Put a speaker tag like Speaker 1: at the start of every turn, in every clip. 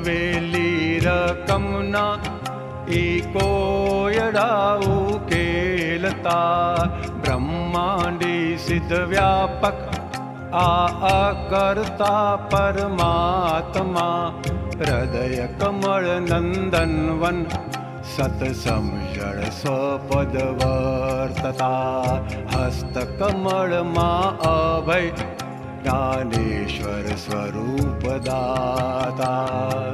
Speaker 1: વેલી રકમના કોયડા ઉકેલતા બ્રહ્માંડી સિદ્ધ વ્યાપક અકર્તા પરમાત્મા હૃદય કમળ નંદનવન સત સમજળ સ્વપદ વર્તતા હસ્ત કમળમાં અભય જ્ઞાનેશ્વર સ્વરૂપ દાતા.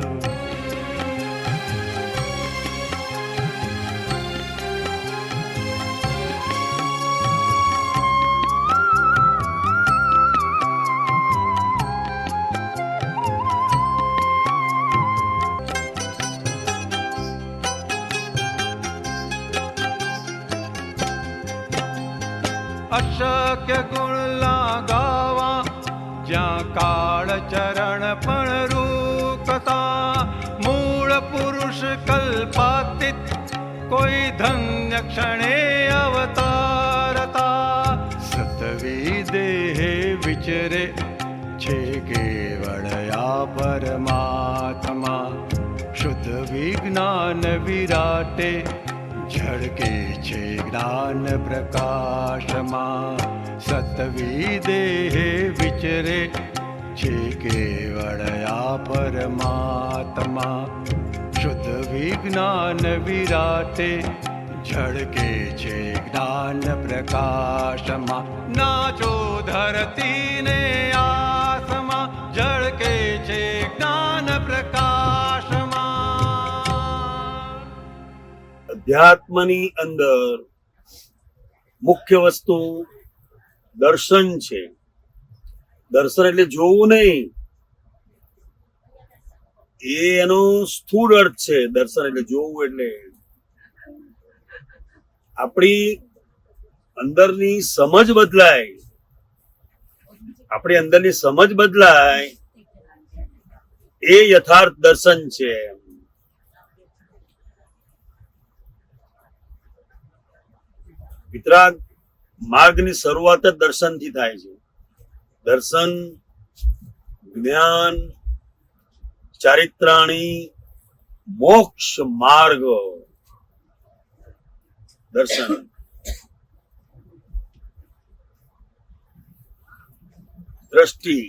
Speaker 1: અશક્ય ગુણ લાગાવા જ્યાં કાળ ચરણ પણ રૂકતા મૂળ પુરુષ કલ્પાતીત કોઈ ધન્ય ક્ષણે અવતારતા સતવી દેહે વિચરે છે કેવળ આ પરમાત્મા શુદ્ધ વિજ્ઞાન વિરાટે ઝળકે છે જ્ઞાન પ્રકાશમાં સતવી દેહે વિચરે છે કેવળ આ પરમાત્મા શુદ્ધ વિજ્ઞાન વિરાટે ઝળકે છે જ્ઞાન પ્રકાશમાં નાચો ધરતી ને આસમાં ઝળકે છે જ્ઞાન પ્રકાશમાં.
Speaker 2: અધ્યાત્મની અંદર મુખ્ય વસ્તુ દર્શન છે. દર્શન એટલે જોવું નહીં, એનો સ્થૂળ અર્થ છે. દર્શન એટલે જોવું એટલે આપણી અંદરની સમજ બદલાય. આપણી અંદરની સમજ બદલાય એ યથાર્થ દર્શન છે. વિતરાગ માર્ગની શરૂઆત જ દર્શનથી થાય છે. દર્શન, જ્ઞાન, ચારિત્રાણી, મોક્ષ માર્ગ. દર્શન દ્રષ્ટિ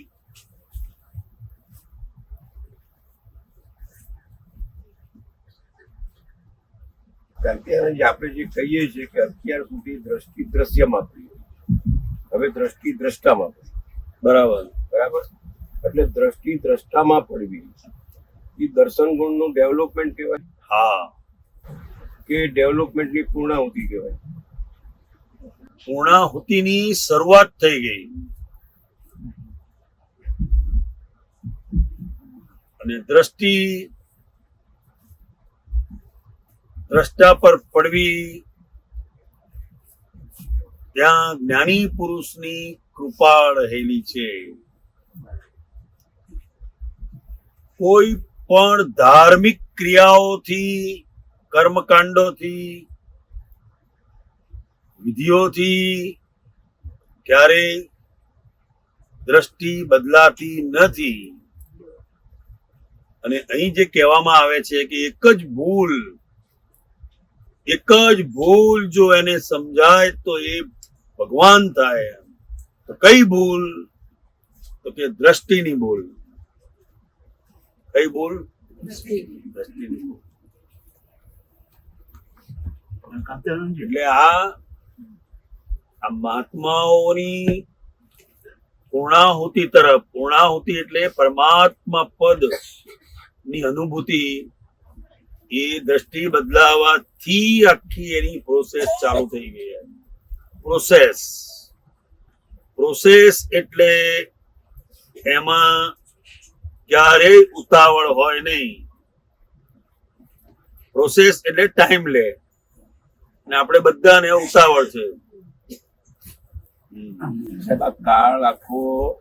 Speaker 3: આપણે જે કહીએ છીએ કે અત્યાર સુધી દ્રષ્ટિ દ્રશ્યમાં પડી, હવે દ્રષ્ટિ દ્રષ્ટામાં પડી.
Speaker 2: બરાબર
Speaker 3: બરાબર. એટલે દ્રષ્ટિ દ્રષ્ટામાં પડવી એ દર્શન ગુણનું ડેવલપમેન્ટ કહેવાય.
Speaker 2: હા,
Speaker 3: કે ડેવલપમેન્ટની પૂર્ણાહુતિ કહેવાય.
Speaker 2: પૂર્ણાહુતિની શરૂઆત થઈ ગઈ અને દ્રષ્ટિ દ્રષ્ટા પર પડવી ત્યાં જ્ઞાની પુરુષની કૃપા રહેલી છે. કોઈ પણ ધાર્મિક ક્રિયાઓથી, કર્મકાંડોથી, વિધિઓથી ક્યારેય દ્રષ્ટિ બદલાતી નથી. અને અહીં જે કહેવામાં આવે છે કે એક જ ભૂલ જો એને સમજાય તો એ ભગવાન થાય. તો કઈ ભૂલ? તો કે દ્રષ્ટિની ભૂલ. કઈ ભૂલ? દ્રષ્ટિની ભૂલ. એટલે આ મહાત્માઓની પૂર્ણાહુતિ તરફ, પૂર્ણાહુતિ એટલે પરમાત્મા પદ ની અનુભૂતિ, એ દ્રષ્ટિ બદલાવાથી આખી એની પ્રોસેસ ચાલુ થઈ ગઈ. પ્રોસેસ એટલે એમાં ક્યારેય ઉતાવળ હોય નહીં. પ્રોસેસ એટલે ટાઈમ લે, ને આપણે બધાને ઉતાવળ છે.
Speaker 3: કાળ આખો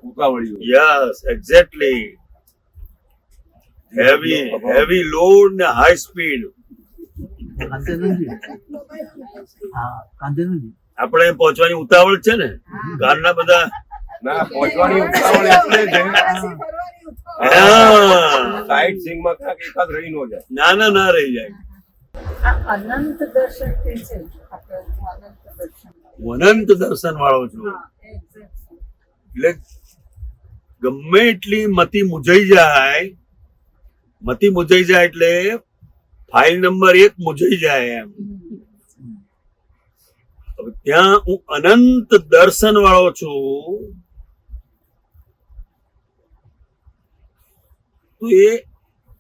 Speaker 3: ઉતાવળ્યો.
Speaker 2: Yes, exactly. heavy load ને high speed. આપણે પહોંચવાની ઉતાવળ છે ને, કારના બધા
Speaker 3: ના પહોંચવાની ઉતાવળ એટલે સાઈડ સીંગ માં ક્યાંક એકાદ રહી ન જાય.
Speaker 2: ના રહી જાય.
Speaker 4: આ અનંત દર્શન કે છે આપણે અનંત દર્શન
Speaker 2: હું અનંત દર્શન વાળો છું.
Speaker 4: હા exact.
Speaker 2: એટલે ગમે એટલી મતિ મુંજાઈ જાય એટલે ફાઇલ નંબર 1 મુંજાઈ જાય એમ. હવે ત્યાં હું અનંત દર્શન વાળો છું, તો એ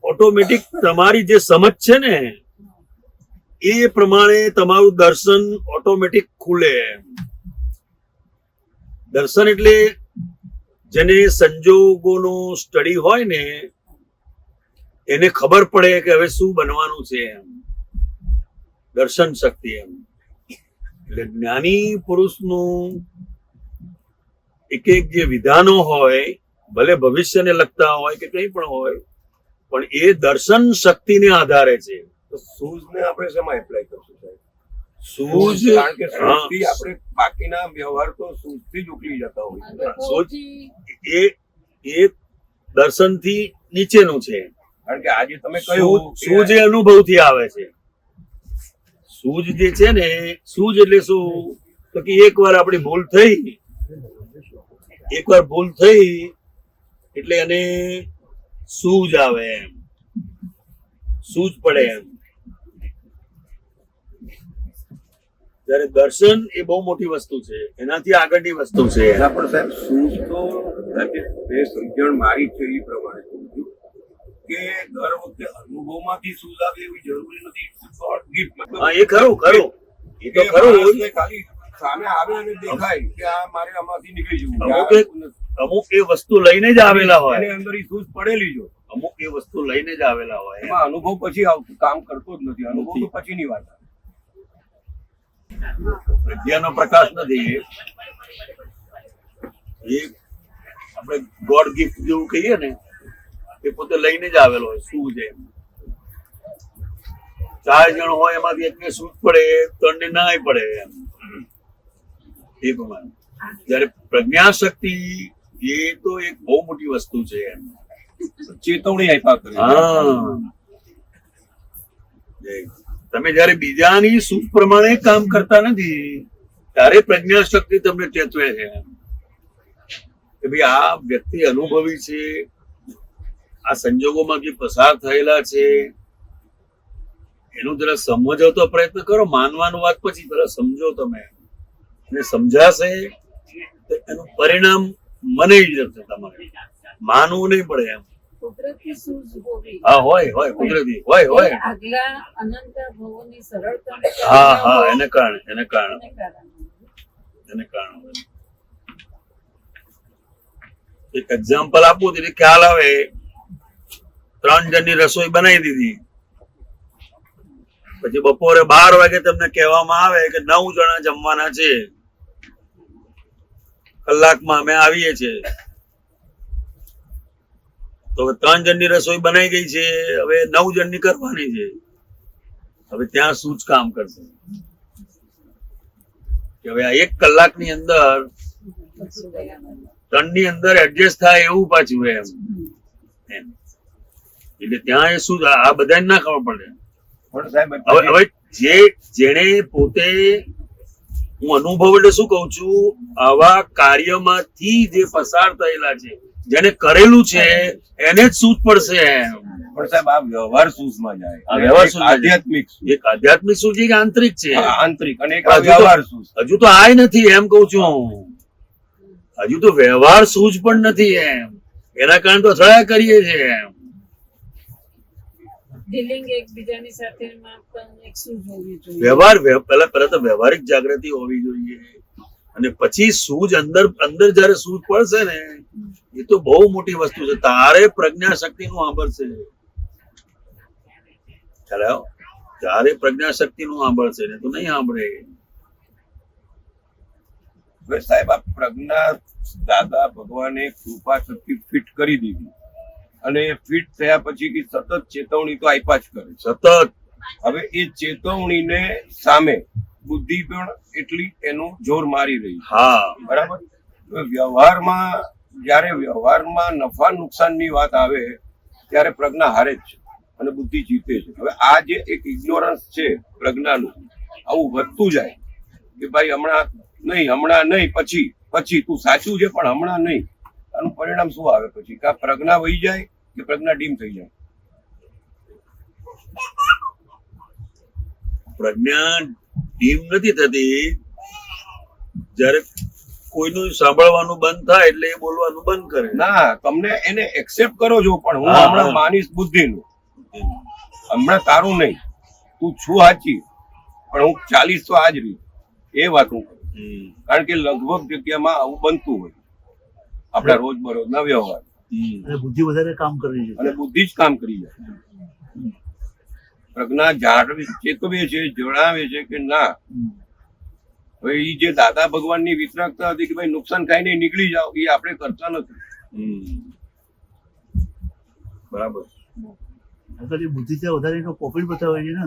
Speaker 2: ઓટોમેટિક તમારી જે સમજ છે ને એ પ્રમાણે તમારું દર્શન ઓટોમેટિક ખુલે. દર્શન એટલે જેને સંજોગોનો સ્ટડી હોય ને એને ખબર પડે કે હવે શું બનવાનું છે એમ. દર્શન શક્તિ એમ. એટલે જ્ઞાની પુરુષનું એક જે વિધાનો હોય, ભલે ભવિષ્યને લગતા હોય કે કંઈ પણ હોય, પણ એ દર્શન શક્તિને આધારે છે.
Speaker 3: તો શૂઝ ને આપણે શેમાં એપ્લાય કરશું સાહેબ?
Speaker 2: સૂઝ
Speaker 3: કારણ કે શૂઝ થી આપણે બાકીના વ્યવહાર તો શૂઝ થી જ ઉકલી જતા હોય.
Speaker 4: અનુભવથી
Speaker 2: એ દર્શનથી નીચેનું છે.
Speaker 3: કારણ કે આજે તમે કહ્યું
Speaker 2: સૂઝ એ અનુભવથી આવે છે. સૂઝ જે છે ને, સૂઝ એટલે શું, તો કે એકવાર આપણી ભૂલ થઈ એટલે એને સૂઝ આવે એમ, સૂઝ પડે એમ. જ્યારે દર્શન એ બહુ મોટી વસ્તુ છે, એનાથી આગળની વસ્તુ છે.
Speaker 3: એના પણ સાહેબ શૂઝ તો બે સમજણ મારી છે એ પ્રમાણે કહું છું કે દર વખતે અનુભવમાંથી શૂઝ આવે એવી જરૂરી નથી.
Speaker 2: હા, એ ખરું એ તો ખરું.
Speaker 3: ખાલી સામે આવે અને દેખાય કે આ મારે આમાંથી નીકળી જવું.
Speaker 2: અમુક એ વસ્તુ લઈને જ આવેલા હોય,
Speaker 3: એની અંદર શૂઝ પડેલી જો.
Speaker 2: અમુક એ વસ્તુ લઈને જ આવેલા હોય.
Speaker 3: એમાં અનુભવ પછી આવતું કામ કરતો જ નથી. અનુભવ તો પછીની વાત.
Speaker 2: પ્રજ્ઞાનો પ્રકાશ નથી એ આપણે ગોડ ગિફ્ટ જેવું કહીએ ને, એ પોતે લઈને જ આવેલો હોય. શું છે 4 જણ હોય એમાંથી એકને સૂઝ પડે, 3 ને ના પડે એમ. એ પ્રમાણે જયારે પ્રજ્ઞા શક્તિ એ તો એક બહુ મોટી વસ્તુ છે એમ.
Speaker 3: ચેતવણી આપ્યા કરે.
Speaker 2: હા, તમે જયારે બીજાની સૂઝ પ્રમાણે કામ કરતા નથી ત્યારે પ્રજ્ઞા શક્તિ તમને ચેતવે છે કે ભાઈ આ વ્યક્તિ અનુભવી છે, આ સંજોગોમાં જે પસાર થયેલા છે એનું જરા સમજવાનો પ્રયત્ન કરો. માનવાનું વાત પછી જરા સમજો તમે, અને સમજાશે તો એનું પરિણામ મને જ જશે. તમારે માનવું નહીં પડે એમ.
Speaker 4: કુદરતી સૂઝ હોવી.
Speaker 2: હા, હોય કુદરતી હોય.
Speaker 4: એ આગલા અનંત ભવોની સરળતાને
Speaker 2: હા, એને કારણે એક એક્ઝામ્પલ આપું તો ખ્યાલ આવે. 3 જણની રસોઈ બનાવી દીધી, પછી બપોરે 12 વાગે તમને કહેવામાં આવે કે 9 જણા જમવાના છે, કલાકમાં અમે આવીએ છીએ. તો 3 જણની રસોઈ બનાવી ગઈ છે, હવે 9 જણની કરવાની છે. હવે ત્યાં શું જ કામ કરશે કે હવે આ 1 કલાકની અંદર 3 ની અંદર એડજસ્ટ થાય એવું પાછું એમ. એટલે ત્યાં એ શું આ બધાને ના ખબર પડે.
Speaker 3: પણ સાહેબ
Speaker 2: હવે જેણે પોતે, હું અનુભવ એટલે શું કઉ છું, આવા કાર્યમાંથી જે પસાર થયેલા છે, જેને કરેલું છે એને જ સૂઝ પડશે એમ.
Speaker 3: પણ સાહેબ આ વ્યવહાર સૂઝમાં જાય.
Speaker 2: આ વ્યવહાર સૂઝ,
Speaker 3: આધ્યાત્મિક સૂઝ.
Speaker 2: એક આધ્યાત્મિક સૂઝ, એક આંતરિક છે.
Speaker 3: આંતરિક અને એક વ્યવહાર સૂઝ.
Speaker 2: હજુ તો આય નથી એમ કઉ છું. હજુ તો વ્યવહાર સૂઝ પણ નથી એમ. એના કારણે તો અથડાયા કરીએ છીએ એમ.
Speaker 4: ડીલિંગ એકબીજાની સાથે પણ એક સૂઝ હોવી જોઈએ.
Speaker 2: વ્યવહાર પહેલા તો વ્યવહારિક જાગૃતિ હોવી જોઈએ, અને પછી સૂઝ અંદર જયારે સૂઝ પડશે ને એ તો બહુ મોટી વસ્તુ છે. તારે પ્રજ્ઞા શક્તિ નું સાંભળશે, તારે પ્રજ્ઞા શક્તિ નું સાંભળશે ને તો નહીં સાંભળે.
Speaker 3: સાહેબ આ પ્રજ્ઞા દાદા ભગવાને કૃપા શક્તિ ફિટ કરી દીધી, અને ફિટ થયા પછી સતત ચેતવણી તો આપ્યા જ કરે
Speaker 2: સતત.
Speaker 3: હવે એ ચેતવણીને સામે બુદ્ધિ પણ એટલી એનું જોર મારી રહી.
Speaker 2: હા,
Speaker 3: બરાબર. વ્યવહારમાં જયારે વ્યવહારમાં નફા નુકસાનની વાત આવે ત્યારે પ્રજ્ઞા હારે જ છે અને બુદ્ધિ જીતે છે. હવે આ જે એક ઇગ્નોરન્સ છે પ્રજ્ઞાનું, આવું વધતું જાય કે ભાઈ હમણાં નહીં પછી તું સાચું છે પણ હમણાં નહીં, આનું પરિણામ શું આવે પછી? કાં પ્રજ્ઞા વહી જાય કે પ્રજ્ઞા ડીમ થઈ જાય.
Speaker 2: પ્રજ્ઞા ડીમ નથી થતી. જયારે કોઈનું સાંભળવાનું બંધ થાય એટલે એ બોલવાનું બંધ કરે.
Speaker 3: ના, તમને એને એક્સેપ્ટ કરો છો પણ હું
Speaker 2: હા,
Speaker 3: હમણાં
Speaker 2: હા.
Speaker 3: માનીશ બુદ્ધિનું, હમણાં તારું નહીં, તું છું સાચી પણ હું ચાલીસ તો આ જ રીત, એ વાત હું કરું. કારણ કે લગભગ જગ્યામાં આવું બનતું હોય આપણા રોજબરોજના વ્યવહાર,
Speaker 5: અને બુદ્ધિ વધારે કામ કરી છે.
Speaker 3: અને બુદ્ધિ જ કામ કરી જાય. પ્રજ્ઞા જાળવી ચેતવે છે, જણાવે છે કે ના. હવે એ જે દાદા ભગવાનની વિતરાગતા હતી કે ભાઈ નુકસાન ખાઈને નીકળી જાઓ, એ આપણે કરતા નથી.
Speaker 2: બરાબર.
Speaker 5: અગર એ બુદ્ધિ ત્યાં વધારે એનો પ્રોફિટ બતાવે છે ને,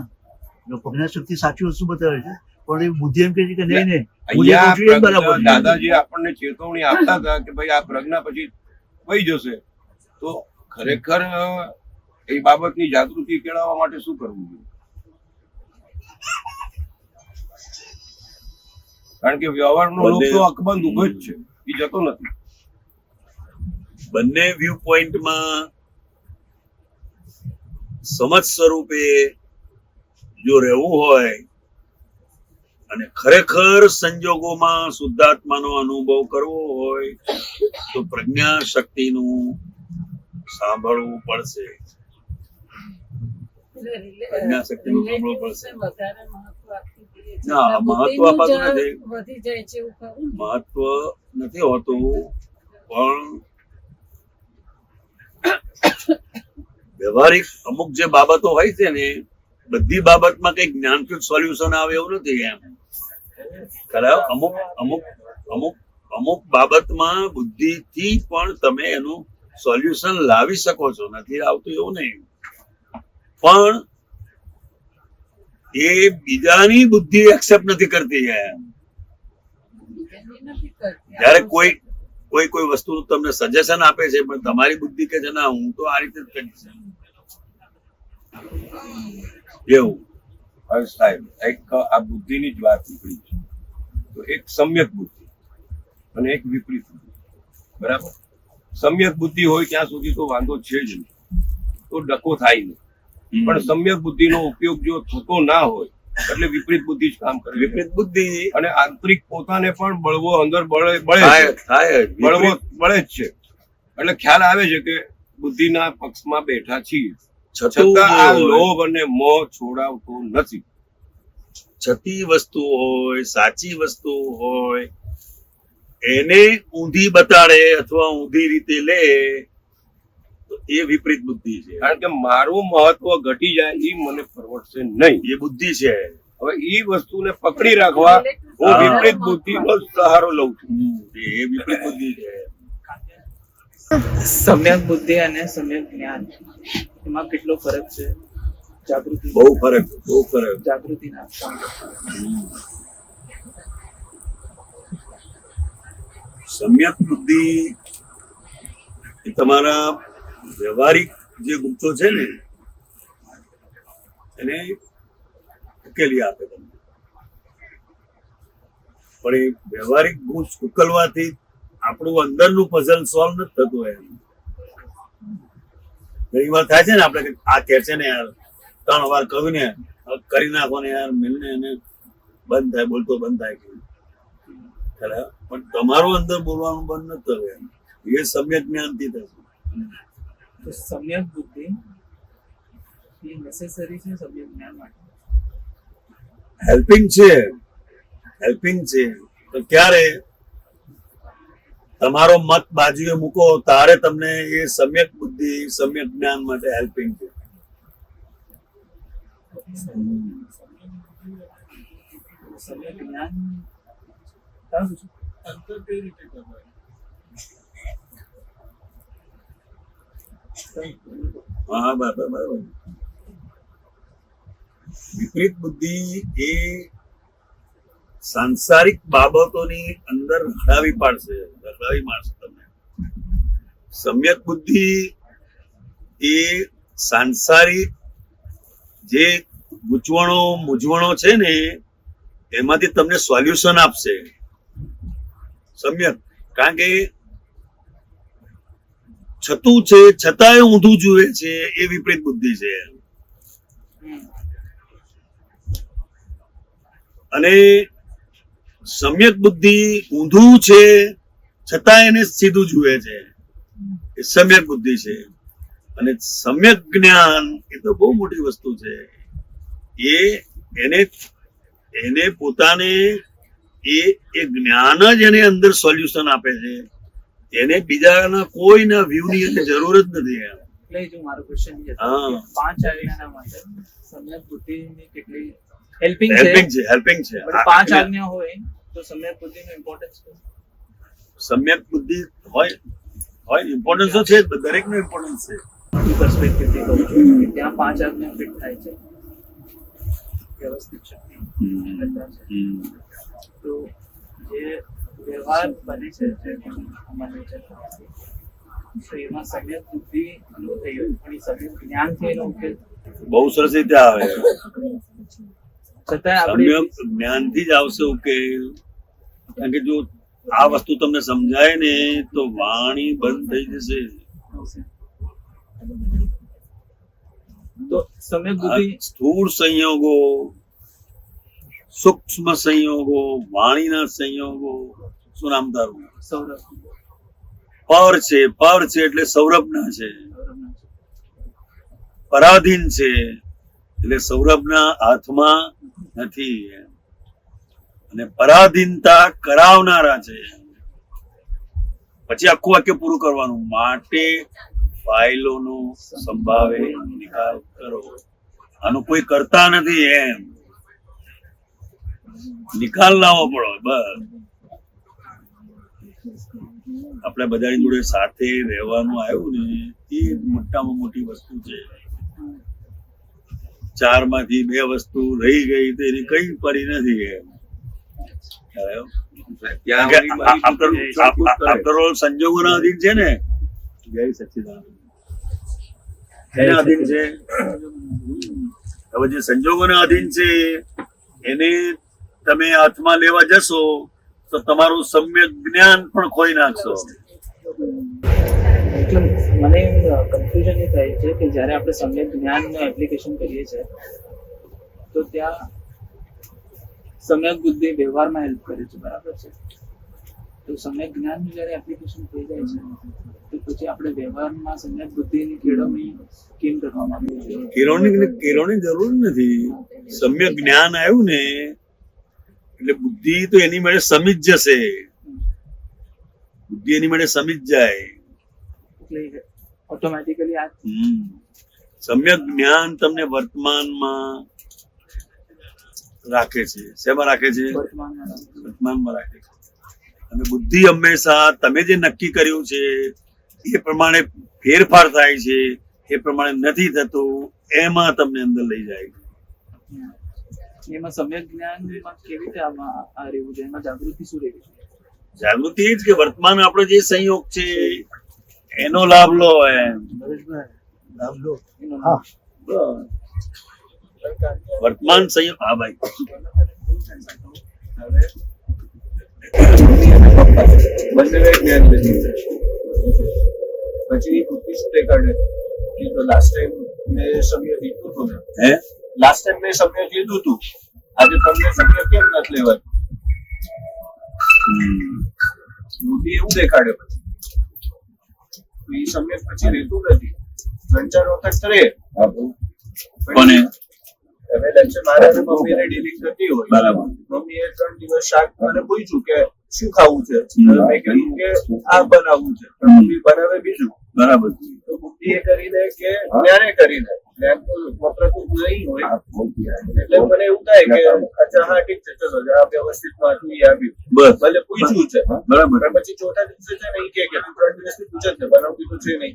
Speaker 5: એનો પ્રજ્ઞા શક્તિ સાચી વસ્તુ બતાવે છે, પણ એ બુદ્ધિ એમ કહે છે કે નહીં હું જે
Speaker 3: અહીંયા
Speaker 5: કહું છું એ જ બરાબર છે.
Speaker 3: દાદાજી આપણને ચેતવણી આપતા હતા કે ભાઈ આ પ્રજ્ઞા પછી વહી જશે, તો ખરેખર એ બાબતની જાગૃતિ કેળવવા માટે શું કરવું જોઈએ? કારણ કે વ્યવહારનો લોક તો અકબંધ ઉભો જ છે, એ જતો નથી.
Speaker 2: બંને વ્યૂ પોઈન્ટમાં સમજ સ્વરૂપે જો રહેવું હોય અને ખરેખર સંજોગોમાં શુદ્ધાત્માનો અનુભવ કરવો હોય તો પ્રજ્ઞા શક્તિનું સાંભળવું પડશે. પ્રજ્ઞા શક્તિનું સાંભળવું પડશે.
Speaker 4: વધારે મહત્વ આપી દઈએ છીએ.
Speaker 2: ના,
Speaker 4: એટલે
Speaker 2: મહત્વ
Speaker 4: બુદ્ધિનું
Speaker 2: અપાતું
Speaker 4: જ
Speaker 2: નથી.
Speaker 4: વધી જાય છે એવું ખરું ને?
Speaker 2: મહત્વ નથી હોતું, પણ વ્યવહારિક અમુક જે બાબતો હોય છે ને, બધી બાબતમાં કઈ જ્ઞાનથી સોલ્યુશન આવે એવું નથી. એમ ખરા અમુક અમુક અમુક અમુક બાબતમાં બુદ્ધિથી પણ તમે એનું સોલ્યુશન લાવી શકો છો, નથી આવતું એવું નહીં. પણ એ બીજાની બુદ્ધિ એક્સેપ્ટ નથી કરતી. એમ
Speaker 4: બીજાની નથી કરતી.
Speaker 2: જયારે કોઈ વસ્તુ તમને સજેશન આપે છે પણ તમારી બુદ્ધિ કે છે ના હું તો આ રીતે જ કરીશ, એવું.
Speaker 3: હવે સાહેબ, એક આ બુદ્ધિની જ વાત નીકળી છે, તો એક સમ્યક બુદ્ધિ અને એક વિપરીત બુદ્ધિ. બરાબર? સમ્યક બુદ્ધિ હોય ત્યાં સુધી તો વાંધો છે જ નહીં, તો ડકો થાય નહીં. પણ સમ્યક બુદ્ધિનો ઉપયોગ જો થતો ના હોય એટલે વિપરીત બુદ્ધિ જ કામ કરે.
Speaker 2: વિપરીત બુદ્ધિ
Speaker 3: અને આંતરિક પોતાને પણ બળવો અંદર બળે જ
Speaker 2: થાય
Speaker 3: જ છે. એટલે ખ્યાલ આવે છે કે બુદ્ધિના પક્ષમાં બેઠા છીએ,
Speaker 2: છતું
Speaker 3: છતાં આ
Speaker 2: હોય.
Speaker 3: લોભ અને મોહ છોડાવતો નથી.
Speaker 2: છતી વસ્તુ હોય, સાચી વસ્તુ હોય, એને ઊંધી બતાડે અથવા ઊંધી રીતે લે તો એ વિપરીત બુદ્ધિ છે.
Speaker 3: કારણ કે મારું મહત્વ ઘટી જાય એ મને પરવડશે નહીં.
Speaker 2: એ બુદ્ધિ છે.
Speaker 3: હવે એ વસ્તુને પકડી રાખવા હું
Speaker 2: હા.
Speaker 3: વિપરીત બુદ્ધિનો જ સહારો લઉં છું.
Speaker 2: એ વિપરીત બુદ્ધિ છે.
Speaker 6: સમ્યક બુદ્ધિ અને સમ્યક જ્ઞાન એમાં કેટલો ફરક છે? જાગૃતિ
Speaker 2: બહુ ફરક.
Speaker 6: જાગૃતિના
Speaker 2: સમ્યક બુદ્ધિ એ તમારા વ્યવહારિક જે ગુપ્તો છે ને એને ઉકેલી આપે તમને. પણ એ વ્યવહારિક ગુચ ઉકેલવાથી આપણું અંદરનું પઝલ સોલ્વ નથી થતું. એમ ઘણી વાર થાય છે ને આપણે આ કે છે ને યાર 3 વાર કહ્યું ને કરી નાખો ને યાર મિલને એને બંધ થાય, બોલતો બંધ થાય. ખરા પણ તમારું અંદર બોલવાનું બંધ નથી થયું. એમ એ સમ્યક જ્ઞાનથી થશે.
Speaker 6: તો સમ્યક બુદ્ધિ એ નેસેસરી છે સમ્યક જ્ઞાન માટે.
Speaker 2: હેલ્પિંગ છે તો ક્યારે તમારો મત બાજુએ મૂકો તારે તમને એ સમ્યક બુદ્ધિ સમ્યક જ્ઞાન માટે હેલ્પિંગ છે.
Speaker 6: સમ્યક જ્ઞાન સારું છે.
Speaker 2: હા બરાબર. વિપરીત બુદ્ધિ એ સાંસારિક બાબતોની અંદર રખડાવી મારશે તમને. સમ્યક બુદ્ધિ એ સાંસારિક જે મૂંઝવણો છે ને એમાંથી તમને સોલ્યુશન આપશે સમ્યક. કારણ કે છતું છે છતાંય ઊંધું જુએ છે એ વિપરીત બુદ્ધિ છે. અને સમ્યક બુદ્ધિ ઊંધું છે છતાં એને સીધું જુએ છે એ સમ્યક બુદ્ધિ છે. અને સમ્યક જ્ઞાન એ તો બહુ મોટી વસ્તુ છે. એને પોતાને એ જ્ઞાન જ એને અંદર સોલ્યુશન આપે છે. એને બીજાના કોઈના વ્યૂની એને જરૂર જ નથી.
Speaker 6: એટલે જો મારો ક્વેશ્ચન એ હતો
Speaker 2: હા.
Speaker 6: કે 5 આજ્ઞાના માટે સમ્યક બુદ્ધિની કેટલી હેલ્પિંગ છે
Speaker 2: હેલ્પિંગ છે.
Speaker 6: પણ 5 આજ્ઞા હોય તો સમ્યક બુદ્ધિનો ઇમ્પોર્ટન્સ છે.
Speaker 2: સમ્યક બુદ્ધિ હોય ઇમ્પોર્ટન્સ તો છે જ, દરેકનો ઇમ્પોર્ટન્સ છે.
Speaker 6: પર્સપેક્ટિવ થી કહું છું કે ત્યાં 5 આજ્ઞા ફિટ થાય છે વ્યવસ્થિત શક્તિ બધા છે. તો જે વ્યવહાર બને છે જે અમારે છે તો એમાં સમ્યક બુદ્ધિ નું થઈ હોય પણ એ સમ્યક જ્ઞાનથી એનો ઉકેલ
Speaker 2: બહુ સરસ રીતે આવે.
Speaker 6: છતાં આપણે
Speaker 2: સમ્યક જ્ઞાનથી જ આવશે ઉકેલ. કારણ કે જો આ વસ્તુ તમને સમજાય ને તો વાણી બંધ થઈ જશે.
Speaker 6: તો સમ્યક બુદ્ધિ
Speaker 2: આ સ્થૂળ સંયોગો, સૂક્ષ્મ સંયોગો, વાણીના સંયોગો, શું નામ તારું?
Speaker 6: સૌરભ
Speaker 2: પર છે એટલે સૌરભના છે. પરાધીન છે એટલે સૌરભના હાથમાં નથી. અને પરાધીનતા કરાવનારા છે. પછી આખું વાક્ય પૂરું કરવાનું. માટે ફાઇલોનો સંભાવે નિકાલ કરો. આનું કોઈ કરતા નથી એમ નિકાલ લાવવો પડો. બસ આપણે બધાની જોડે સાથે રહેવાનું આવ્યું ને એ મોટામાં મોટી વસ્તુ છે. 4 માંથી 2 વસ્તુ રહી ગઈ તો એની કઈ પડી નથી એમ. આફ્ટર ઓલ સંજોગોના અધીન છે ને. જય સચ્ચિદાનંદ એના અધીન છે. હવે જે સંજોગોના અધીન છે એને તમે હાથમાં લેવા જશો તો તમારું સમ્યક જ્ઞાન પણ ખોઈ નાખશો.
Speaker 6: એટલે મને કન્ફ્યુઝન એ થાય છે કે જ્યારે આપણે સમ્યક જ્ઞાનનું એપ્લિકેશન કરીએ છીએ તો ત્યાં સમ્યક બુદ્ધિ વ્યવહારમાં હેલ્પ કરે છે, બરાબર છે. તો સમ્યક જ્ઞાનનું જ્યારે એપ્લિકેશન થઈ જાય છે તો પછી આપણે વ્યવહારમાં સમ્યક બુદ્ધિની કેળવણી કેમ કરવામાં આવે છે?
Speaker 2: કેળવણી જરૂર નથી. સમ્યક જ્ઞાન આવ્યું ને એટલે બુદ્ધિ તો એની માટે સમી જ જશે. બુદ્ધિ એની માટે સમી જ જાય.
Speaker 6: એટલે ઓટોમેટિકલી આ
Speaker 2: સમ્યક જ્ઞાન તમને વર્તમાનમાં રાખે છે. શેમાં રાખે છે? વર્તમાનમાં રાખે છે. અને બુદ્ધિ હંમેશા તમે જે નક્કી કર્યું છે એ પ્રમાણે ફેરફાર થાય છે, એ પ્રમાણે નથી થતું એમાં તમને અંદર લઈ જાય છે.
Speaker 6: એમાં સમ્યક જ્ઞાનમાં કેવી રીતે આ રહેવું છે? એમાં જાગૃતિ શું રહેવી છે?
Speaker 2: જાગૃતિ એ જ કે વર્તમાન આપણો જે સંયોગ છે એનો લાભ લો એમ.
Speaker 5: લાભ લો.
Speaker 6: એનો
Speaker 5: હા.
Speaker 2: વર્તમાન સંયોગ. હા ભાઈ
Speaker 3: બંને જ્ઞાન લીધું પછી બુદ્ધિસ્ટે કાઢે એ તો લાસ્ટ ટાઈમ મેં સમ્યક લીધું હતું ને.
Speaker 2: હે
Speaker 3: લાસ્ટ ટાઈમ મેં સમ્યક લીધું હતું. આજે તમને સમ્યક કેમ નથી લેવાતું? બુદ્ધિ એવું દેખાડે પછી એ સમ્યક પછી રહેતું નથી. 3-4 વખત કરે
Speaker 2: કોને?
Speaker 3: હવે લક્ષ્ય મારા મમ્મીને ડીલિંગ થતી હોય,
Speaker 2: બરાબર.
Speaker 3: મમ્મીએ 3 દિવસ શાક મને પૂછ્યું કે શું ખાવું છે, મેં કીધું કે આ બનાવવું છે, પણ મમ્મી બનાવે બીજું.
Speaker 2: બરાબર.
Speaker 3: તો બુદ્ધિ એ કરી દે કે જ્ઞાને કરી દે. જ્ઞાન તો વપરાતું નહીં હોય એટલે મને એવું થાય કે અચ્છા હા ઠીક છે ચલો આ વ્યવસ્થિત માં હતું એ આવ્યું
Speaker 2: બસ
Speaker 3: ભલે પૂછ્યું છે
Speaker 2: બરાબર.
Speaker 3: પણ પછી ચોથા દિવસે છે ને એ કે તું 3 દિવસથી પૂછે છે બનાવતી તો છે નહીં.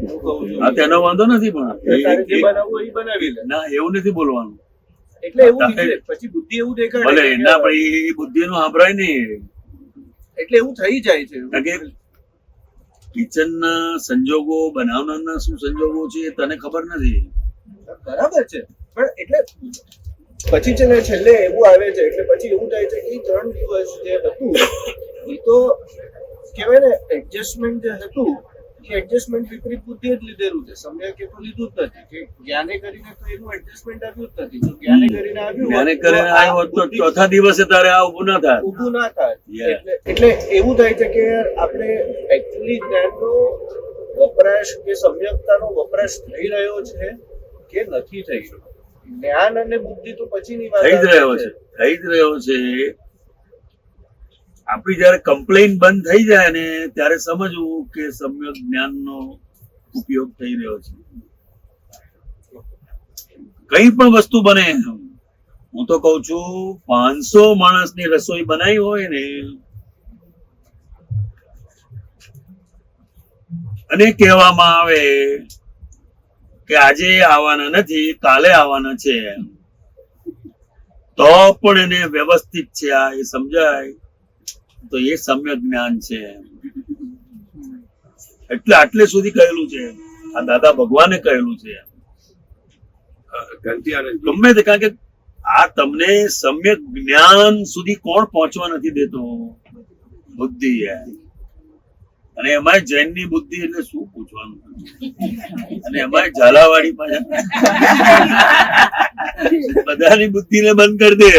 Speaker 3: હું કહું છું
Speaker 2: હા તેનો વાંધો નથી
Speaker 3: તારે જે
Speaker 2: પણ
Speaker 3: બનાવવું હોય એ બનાવી લે.
Speaker 2: ના એવું નથી બોલવાનું.
Speaker 3: એટલે એવું નીકળે પછી બુદ્ધિ એવું દેખાડે
Speaker 2: ભલે
Speaker 3: કે
Speaker 2: ના પણ એ બુદ્ધિ નું સાંભળાય નહીં.
Speaker 3: એટલે એવું થઈ જાય છે.
Speaker 2: કારણ કે કિચનના સંજોગો, બનાવનારના શું સંજોગો છે એ તને ખબર નથી.
Speaker 7: બરાબર છે, પણ એટલે પછી છે ને છેલ્લે એવું આવે છે, એટલે પછી એવું થાય છે કે 3 દિવસ જે હતું એ તો કહેવાય ને એડજસ્ટમેન્ટ જે હતું એ એડજસ્ટમેન્ટ વિપરીત બુદ્ધિ જ લીધેલું છે. સમ્યક એ તો લીધું જ નથી કે જ્ઞાને કરીને તો એનું એડજસ્ટમેન્ટ આવ્યું જ નથી. જો જ્ઞાને કરીને આવ્યું
Speaker 2: જ્ઞાને કરીને આવ્યો હોત તો ચોથા દિવસે તારે આ ઊભું ના થાય.
Speaker 7: ઊભું ના થાય.
Speaker 2: Yeah.
Speaker 7: એટલે એવું થાય છે કે આપણે એકચ્યુઅલી જ્ઞાનનો વપરાશ કે સમ્યકતાનો વપરાશ થઈ રહ્યો છે કે નથી થઈ રહ્યો. જ્ઞાન અને બુદ્ધિ તો પછીની વાત
Speaker 2: થઈ જ રહ્યો છે, થઈ જ રહ્યો છે. આપણી જયારે કમ્પ્લેન બંધ થઈ જાય ને ત્યારે સમજવું કે સમ્યક જ્ઞાનનો ઉપયોગ થઈ રહ્યો છે. કઈ પણ વસ્તુ બને, હું તો કઉ છું 500 માણસની રસોઈ બનાવી હોય ને અને કહેવામાં આવે કે આજે આવવાના નથી, કાલે આવવાના છે, તો પણ એને વ્યવસ્થિત છે આ એ સમજાય તો એ સમ્યક જ્ઞાન છે. એટલે આટલે સુધી કહેલું છે, આ દાદા ભગવાને કહેલું છે. ગમે તે, કારણ કે આ તમને સમ્યક જ્ઞાન સુધી કોણ પહોંચવા નથી દેતો? બુદ્ધિ. અને એમાં જૈનની બુદ્ધિ એટલે શું પૂછવાનું, અને એમાં ઝાલાવાડી પાછા બધાની બુદ્ધિને બંધ કરી દે.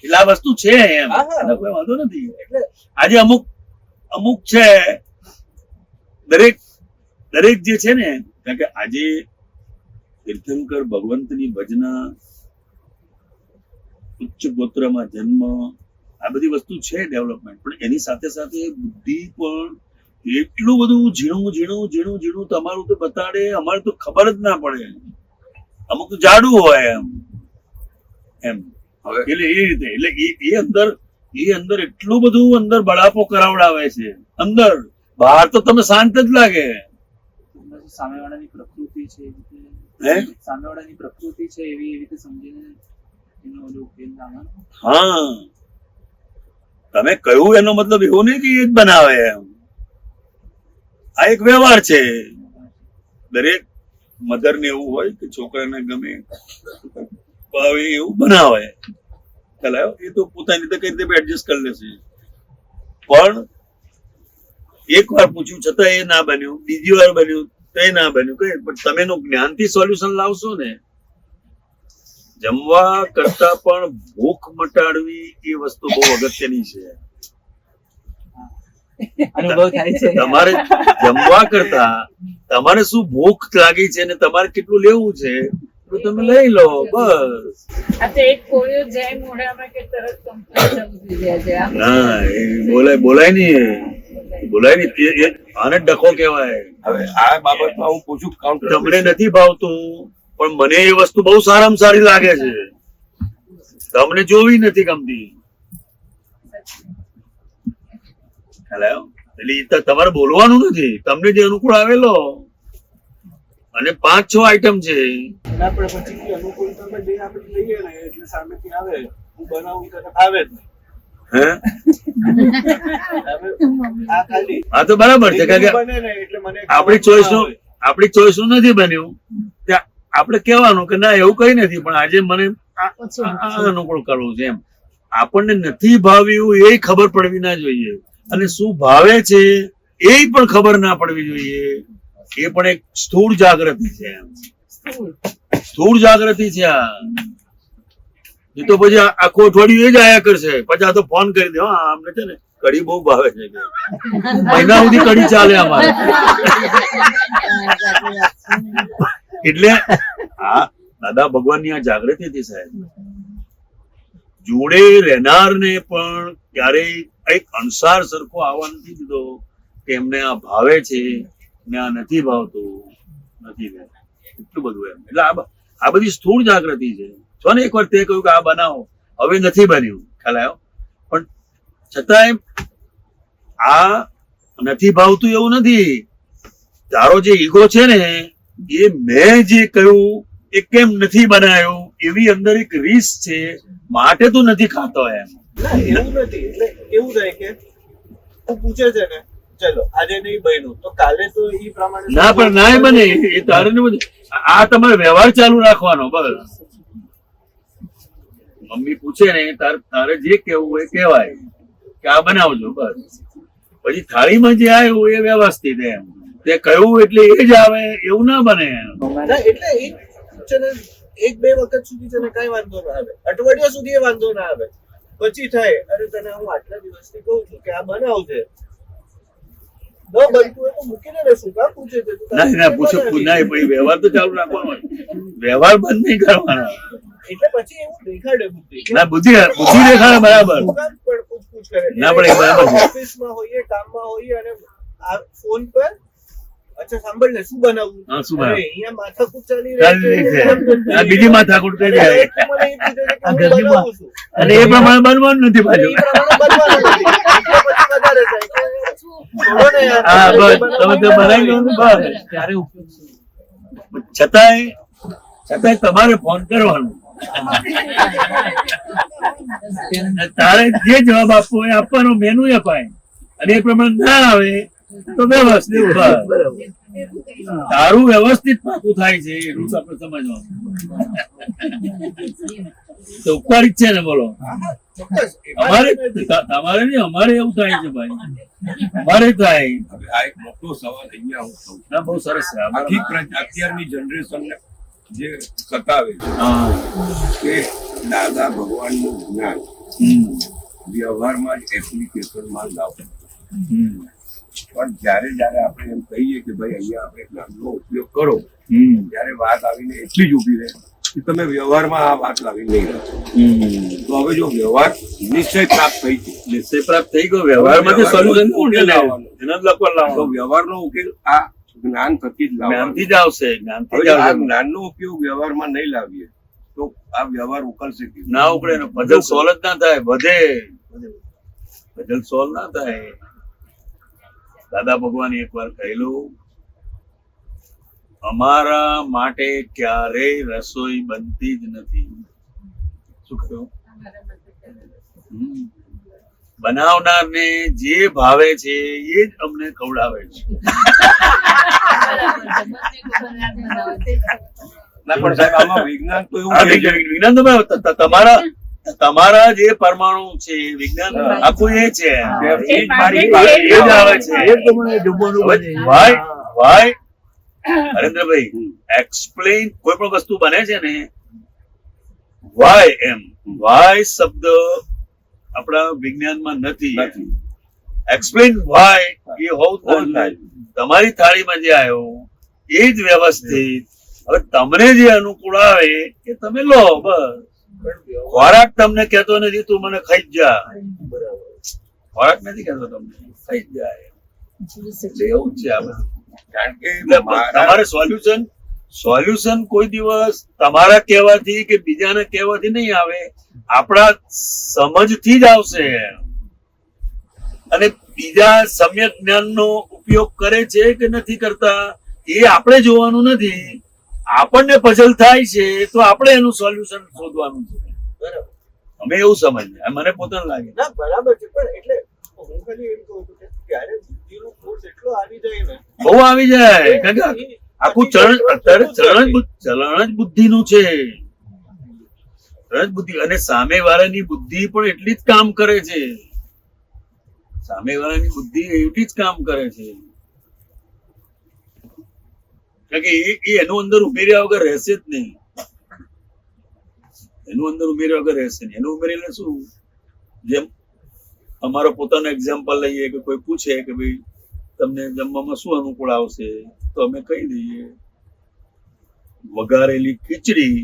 Speaker 2: એટલે આ વસ્તુ છે એમ, કોઈ વાંધો નથી. આજે અમુક છે, દરેક જે છે ને, કારણ કે આજે તીર્થંકર ભગવંતની ભજના, ઉચ્ચ ગોત્રમાં જન્મ, આ બધી વસ્તુ છે ડેવલપમેન્ટ, પણ એની સાથે સાથે બુદ્ધિ પણ એટલું બધું ઝીણું તમારું તો બતાડે, અમારે તો ખબર જ ના પડે. અમુક તો જાડું હોય એમ એટલે એ રીતે, એટલે એ અંદર એટલું બધું અંદર બળાપો કરાવડાવે છે. અંદર બહાર તો તમે શાંત જ લાગે.
Speaker 6: સામેવાળાની પ્રકૃતિ છે, સામેવાળાની પ્રકૃતિ છે એવી રીતે સમજીને એનો ઉકેલ લાવવાનો.
Speaker 2: હા, તમે કહ્યું એનો મતલબ એવું નહીં કે એ જ બનાવે એમ. આ એક વ્યવહાર છે. દરેક મધર ને એવું હોય કે છોકરાને ગમે એવું બનાવે, એ તો પોતાની રીતે કઈ રીતે એડજસ્ટ કરી લેશે. પણ એક વાર પૂછ્યું છતાં એ ના બન્યું, બીજી વાર બન્યું તો એ ના બન્યું, કઈ પણ તમે એનું જ્ઞાનથી સોલ્યુશન લાવશો ને. જમવા કરતા પણ ભૂખ મટાડવી એ વસ્તુ બહુ અગત્યની છે.
Speaker 6: અનુભવ થાય છે.
Speaker 2: તમારે જમવા કરતા તમારે શું ભૂખ લાગી છે ને તમારે કેટલું લેવું છે તો તમે લઈ લો, બસ.
Speaker 4: આ તો એક કોળિયો જાય મોઢામાં કે તરત કમ્પ્લીટ ઉતરી જાય છે.
Speaker 2: ના, એ બોલાય નહીં. આને ડખો કહેવાય.
Speaker 3: હવે આ બાબતમાં હું પૂછું, કાઉન્ટર
Speaker 2: તમને નથી ભાવતું પણ મને એ વસ્તુ બહુ સારામાં સારી લાગે છે, તમને જોવી નથી ગમતી. એટલે તમારે બોલવાનું નથી, તમને જે અનુકૂળ આવેલો. અને 5-6 આઈટમ છે.
Speaker 7: એના પર પછી અનુકૂળતામાં જે આપણે લઈએ ને એટલે સામેથી આવે, હું બનાવું તો ભાવે જ નહીં. આ ખાલી
Speaker 2: હા તો બરાબર છે, કારણ કે
Speaker 7: બને ને એટલે મને
Speaker 2: આપણી ચોઈસ નું નથી બન્યું. આપણે કહેવાનું કે ના એવું કઈ નથી, પણ આજે મને આ અનુકૂળ કરવું છે એમ. આપણને નથી ભાવ્યું એ ખબર પડવી ના જોઈએ, અને શું ભાવે છે એ પણ ખબર ના પડવી જોઈએ. એ પણ એક સ્થૂળ જાગૃતિ છે એમ. સ્થૂળ જાગૃતિ છે આ. એ તો પછી આખું અઠવાડિયું એ જ આયા કરશે, પછી આ તો ફોન કરી દે, હા અમને છે ને કઢી બહુ ભાવે છે, મહિના સુધી કઢી ચાલે અમારે. એટલે આ દાદા ભગવાનની આ જાગૃતિ હતી સાહેબ. જોડે રહેનારને પણ ક્યારેય એક અંસાર સરખો આવવા નથી દીધો કે એમને આ ભાવે છે ને આ નથી ભાવતું, નથી. એટલું બધું એમ. એટલે આ બધી સ્થૂળ જાગૃતિ છે. છો ને એક વાર તે કહ્યું કે આ બનાવો, હવે નથી બન્યું, ખ્યાલ આવ્યો. પણ છતાંય આ નથી ભાવતું એવું નથી. તારો જે ઈગો છે ને એ મેં જે કહ્યું એ કેમ નથી બનાવ્યું એવી અંદર એક રીસ છે, માટે તું નથી ખાતો એમ.
Speaker 7: ના એવું નથી. એટલે એવું થાય કે પૂછે છે ને, ચલો આજે નહીં બન્યું તો કાલે તો એ પ્રમાણે
Speaker 2: ના પણ ના બને એ તારે ને બધું આ તમારે વ્યવહાર ચાલુ રાખવાનો બસ. મમ્મી પૂછે ને તારે જે કેવું હોય કહેવાય કે આ બનાવજો બસ. પછી થાળીમાં જે આવ્યું એ વ્યવસ્થિત એમ તે કહ્યું એટલે એ જ આવે એવું ના બને.
Speaker 7: ના, એટલે એ છે ને 1-2 વખત સુધી છે ને કઈ વાંધો ના આવે, અઠવાડિયા સુધી એ વાંધો ના આવે. પછી થાય અરે તને હું આટલા દિવસથી કહું છું કે આ બનાવજે, ન બનતું હોય તો મૂકીને રહેશું. કાં પૂછે છે તું?
Speaker 2: ના ના પૂછો ના પછી વ્યવહાર તો ચાલુ રાખવાનો વ્યવહાર બંધ નહીં કરવાનો.
Speaker 7: એટલે પછી એવું દેખાડે બુદ્ધિ.
Speaker 2: ના બુદ્ધિ દેખાડે બરાબર.
Speaker 7: શું કામ પણ પૂછ કરે?
Speaker 2: ના પણ એ બરાબર છે.
Speaker 7: ઓફિસમાં હોઈએ, કામમાં હોઈએ અને આ ફોન પર અચ્છા સાંભળ ને શું બનાવવું?
Speaker 2: હા, શું
Speaker 7: અરે,
Speaker 2: બનાવવું?
Speaker 7: અહીંયા માથાકૂટ ચાલી
Speaker 2: ચાલી રહી છે. આ બીજી માથાકૂટ કરી
Speaker 7: એટલે
Speaker 2: જાય.
Speaker 7: એ તું મને એ પૂછે છે કે
Speaker 5: આ
Speaker 7: હું
Speaker 5: ગરમીમાં.
Speaker 7: બનાવું છું.
Speaker 2: અને એ પ્રમાણે બનવાનું નથી
Speaker 7: અને
Speaker 2: પાછું.
Speaker 7: એ પ્રમાણે બનવાનું નથી. એટલે પછી વધારે થાય કે છોડો ને યાર,
Speaker 2: હા બસ તમે
Speaker 7: બનાવવાનું
Speaker 2: તો બનાવી
Speaker 7: ના
Speaker 2: લો ને
Speaker 7: આવે.
Speaker 2: બસ.
Speaker 6: ત્યારે ઉપયોગ શું?
Speaker 2: છતાંય તમારે ફોન કરવાનો. તારે જે જવાબ આપવો હોય આપવાનો, મેનુ અપાય અને એ પ્રમાણે ના આવે તો વ્યવસ્થિત બસ. તારું વ્યવસ્થિત પાકું થાય છે એટલું તો આપણે સમજવાનું. તો ઉપકારી જ છે ને બોલો.
Speaker 7: ચોક્કસ.
Speaker 2: અમારે તમારે નહીં અમારે એવું થાય છે ભાઈ, અમારે થાય.
Speaker 3: હવે આ એક મોટો સવાલ અહીંયા હું કહું છું.
Speaker 2: ના બહુ સરસ છે આ
Speaker 3: આખી
Speaker 2: બરાબર.
Speaker 3: અત્યારની જનરેશનને જે સતાવે છે
Speaker 2: હા
Speaker 3: કે દાદા ભગવાનનું જ્ઞાન
Speaker 2: હમ.
Speaker 3: વ્યવહારમાં જ એપ્લિકેશનમાં લાવો.
Speaker 2: હમ.
Speaker 3: પણ જ્યારે જ્યારે આપણે એમ કહીએ કે ભાઈ અહીંયા આપણે જ્ઞાનનો ઉપયોગ કરો,
Speaker 2: હમ.
Speaker 3: ત્યારે વાત આવીને એટલી જ ઊભી રહે કે તમે વ્યવહારમાં આ વાત લાવી નહીં રાખો.
Speaker 2: હમ.
Speaker 3: તો હવે જો વ્યવહાર નિશ્ચય પ્રાપ્ત થઈ છે
Speaker 2: નિશ્ચય પ્રાપ્ત થઈ ગયો વ્યવહારમાંથી સોલ્યુશન કોણ લે?
Speaker 3: લાવવાનું.
Speaker 2: એના જ લખવા
Speaker 3: તો
Speaker 2: લાવવાનો.
Speaker 3: વ્યવહારનો ઉકેલ આ જ્ઞાન થકી જ લાવવાનો.
Speaker 2: જ્ઞાનથી જ આવશે, જ્ઞાનથી
Speaker 3: હવે
Speaker 2: જ
Speaker 3: જો આ
Speaker 2: આવશે.
Speaker 3: જ્ઞાનનો ઉપયોગ વ્યવહારમાં નહીં લાવીએ તો આ વ્યવહાર ઉકલશે કેવી રીતે?
Speaker 2: ના ઉકળે ને પઝલ સોલ્વ જ ના થાય, વધે પઝલ સોલ્વ ના થાય. દાદા ભગવાને એકવાર કહેલું, અમારા માટે ક્યારેય રસોઈ બનતી જ નથી. શું કહ્યું? બનાવનારને જે ભાવે છે એ જ અમને ખવડાવે છે.
Speaker 3: ના પણ સાહેબ આમાં વિજ્ઞાન તો એવું
Speaker 2: આ
Speaker 3: કહે છે
Speaker 2: વિજ્ઞાન તો તમારા જે પરમાણુ છે વિજ્ઞાન આખું એ છે.
Speaker 3: કે
Speaker 4: એ
Speaker 3: એ જ મારી
Speaker 4: માટે
Speaker 2: એ જ આવે છે.
Speaker 5: એ પ્રમાણે જમવાનું
Speaker 2: હવે
Speaker 5: બને.
Speaker 2: ભાઈ હરેન્દ્રભાઈ એક્સપ્લેન કોઈ પણ વસ્તુ બને છે ને વાય એમ વાય શબ્દ આપણા વિજ્ઞાનમાં નથી.
Speaker 3: નથી.
Speaker 2: એક્સપ્લેન વાય એ હોવું
Speaker 3: હોવું
Speaker 2: જ
Speaker 3: થાય.
Speaker 2: જોઈએ. તમારી થાળીમાં જે આવ્યો એ જ વ્યવસ્થિત. હવે તમને જે અનુકૂળ આવે એ તમે લો બસ. ખોરાક તમને કહેતો નથી તું મને ખાઈ જ જા, ખોરાક નથી કહેતો તમને ખાઈ જ જાય. એટલે એવું જ છે આ બધું.
Speaker 3: કારણ કે
Speaker 2: એટલે
Speaker 3: મારા
Speaker 2: તમારે સોલ્યુશન કોઈ દિવસ તમારા કહેવાથી કે બીજાના કહેવાથી નહીં આવે, આપણા સમજથી જ આવશે. અને બીજા સમ્યક જ્ઞાનનો ઉપયોગ કરે છે કે નથી કરતા એ આપણે જોવાનું નથી. આપણને પઝલ થાય છે તો આપણે એનું સોલ્યુશન શોધવાનું છે.
Speaker 7: બરાબર.
Speaker 2: અમે એવું સમજીએ, મને પોતાને લાગે.
Speaker 7: ના બરાબર છે, પણ એટલે હું ખાલી એમ કહું છું કે ત્યારે બુદ્ધિનો ફોર્સ એટલો આવી જાય ને
Speaker 2: બહુ આવી જાય કારણ કે આખું ચલણ અત્યારે ચલણ જ બુદ્ધિનું છે. ચલણ જ બુદ્ધિ અને સામે વાળાની બુદ્ધિ પણ એટલી જ કામ કરે છે. સામે વાળાની બુદ્ધિ એટલી જ કામ કરે છે કારણ કે એ એનું અંદર ઉમેર્યા વગર રહેશે જ નહીં. એનું અંદર ઉમેર્યા વગર રહેશે નહીં. એનું ઉમેરેલું શું, જેમ અમારો પોતાનો એક્ઝામ્પલ લઈએ કે કોઈ પૂછે કે ભાઈ તમને જમવામાં શું અનુકૂળ આવશે તો અમે કહી દઈએ વઘારેલી ખીચડી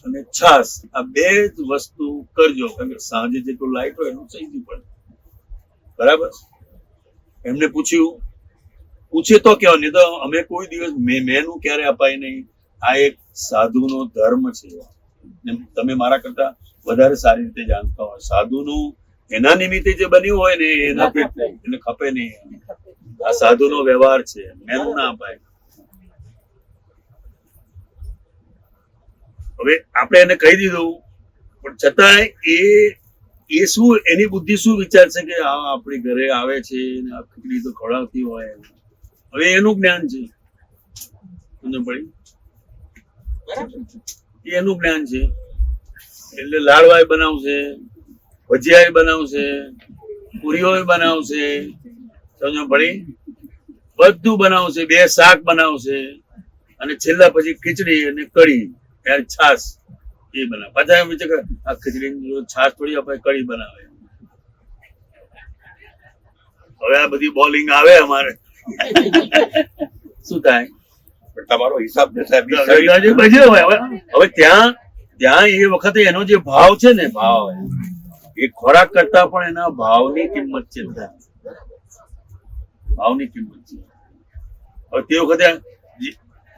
Speaker 2: અને છાસ, આ બે જ વસ્તુ કરજો કારણ કે સાંજે જેટલું લાઈટ હોય એનું થઈ ગયું પડે. બરાબર. એમને પૂછે તો કેવો, નહીં તો અમે કોઈ દિવસ મેનું ક્યારે અપાય નહીં. આ એક સાધુનો ધર્મ છે. તમે મારા કરતા વધારે સારી રીતે જાણતા હોય. સાધુનું એના નિમિત્તે જે બન્યું હોય ને એના એને ખપે નહીં. આ સાધુનો વ્યવહાર છે, મેનું ના અપાય. હવે આપણે એને કહી દીધું પણ છતાંય એ શું એની બુદ્ધિ શું વિચારશે કે આ આપણી ઘરે આવે છે ને આ ખીચડી તો ખવડાવતી હોય, હવે એનું જ્ઞાન છે, સમજ પડી? એનું જ્ઞાન છે એટલે લાડવાય બનાવશે, ભજીયા બનાવશે, પૂરીઓ બનાવશે, સમજ પડી? બધું બનાવશે, 2 શાક બનાવશે અને છેલ્લા પછી ખીચડી અને કઢી યાર છાશ એ બનાવે. પાછા એમ વિચાર કે આ ખીચડી છાશ થોડી આપણે કઢી બનાવે. હવે આ બધી બોલિંગ આવે અમારે શું થાય?
Speaker 3: પણ તમારો હિસાબ ને સાહેબ
Speaker 2: હવે ત્યાં એ વખતે એનો જે ભાવ છે ને, ભાવ એ ખોરાક કરતા પણ એના ભાવની કિંમત છે, ભાવની કિંમત છે. હવે તે વખતે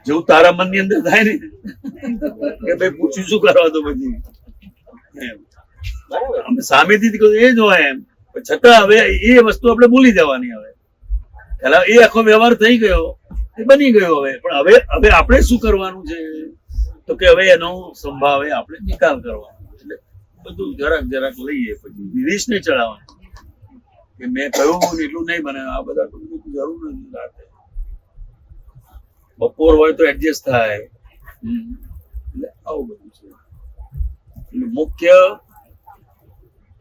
Speaker 2: જેવું તારા મનની અંદર થાય ને કે ભાઈ પૂછ્યું શું કરવા તો પછી અમે સામેથી કહ્યું એ જ હોય એમ, છતાં હવે એ વસ્તુ આપણે ભૂલી જવાની. હવે પેલા એ આખો વ્યવહાર થઈ ગયો, એ બની ગયો. હવે પણ હવે આપણે શું કરવાનું છે તો કે હવે એનો સંભાવે આપણે નિકાલ કરવાનો. એટલે બધું જરાક લઈએ, પછી વિદેશને ચડાવવાનું કે મેં કહ્યું એટલું નહીં બને, આ બધા જરૂર નથી. રાતે બપોર હોય તો એડજસ્ટ થાય. એટલે આવું બધું છે. એટલે મુખ્ય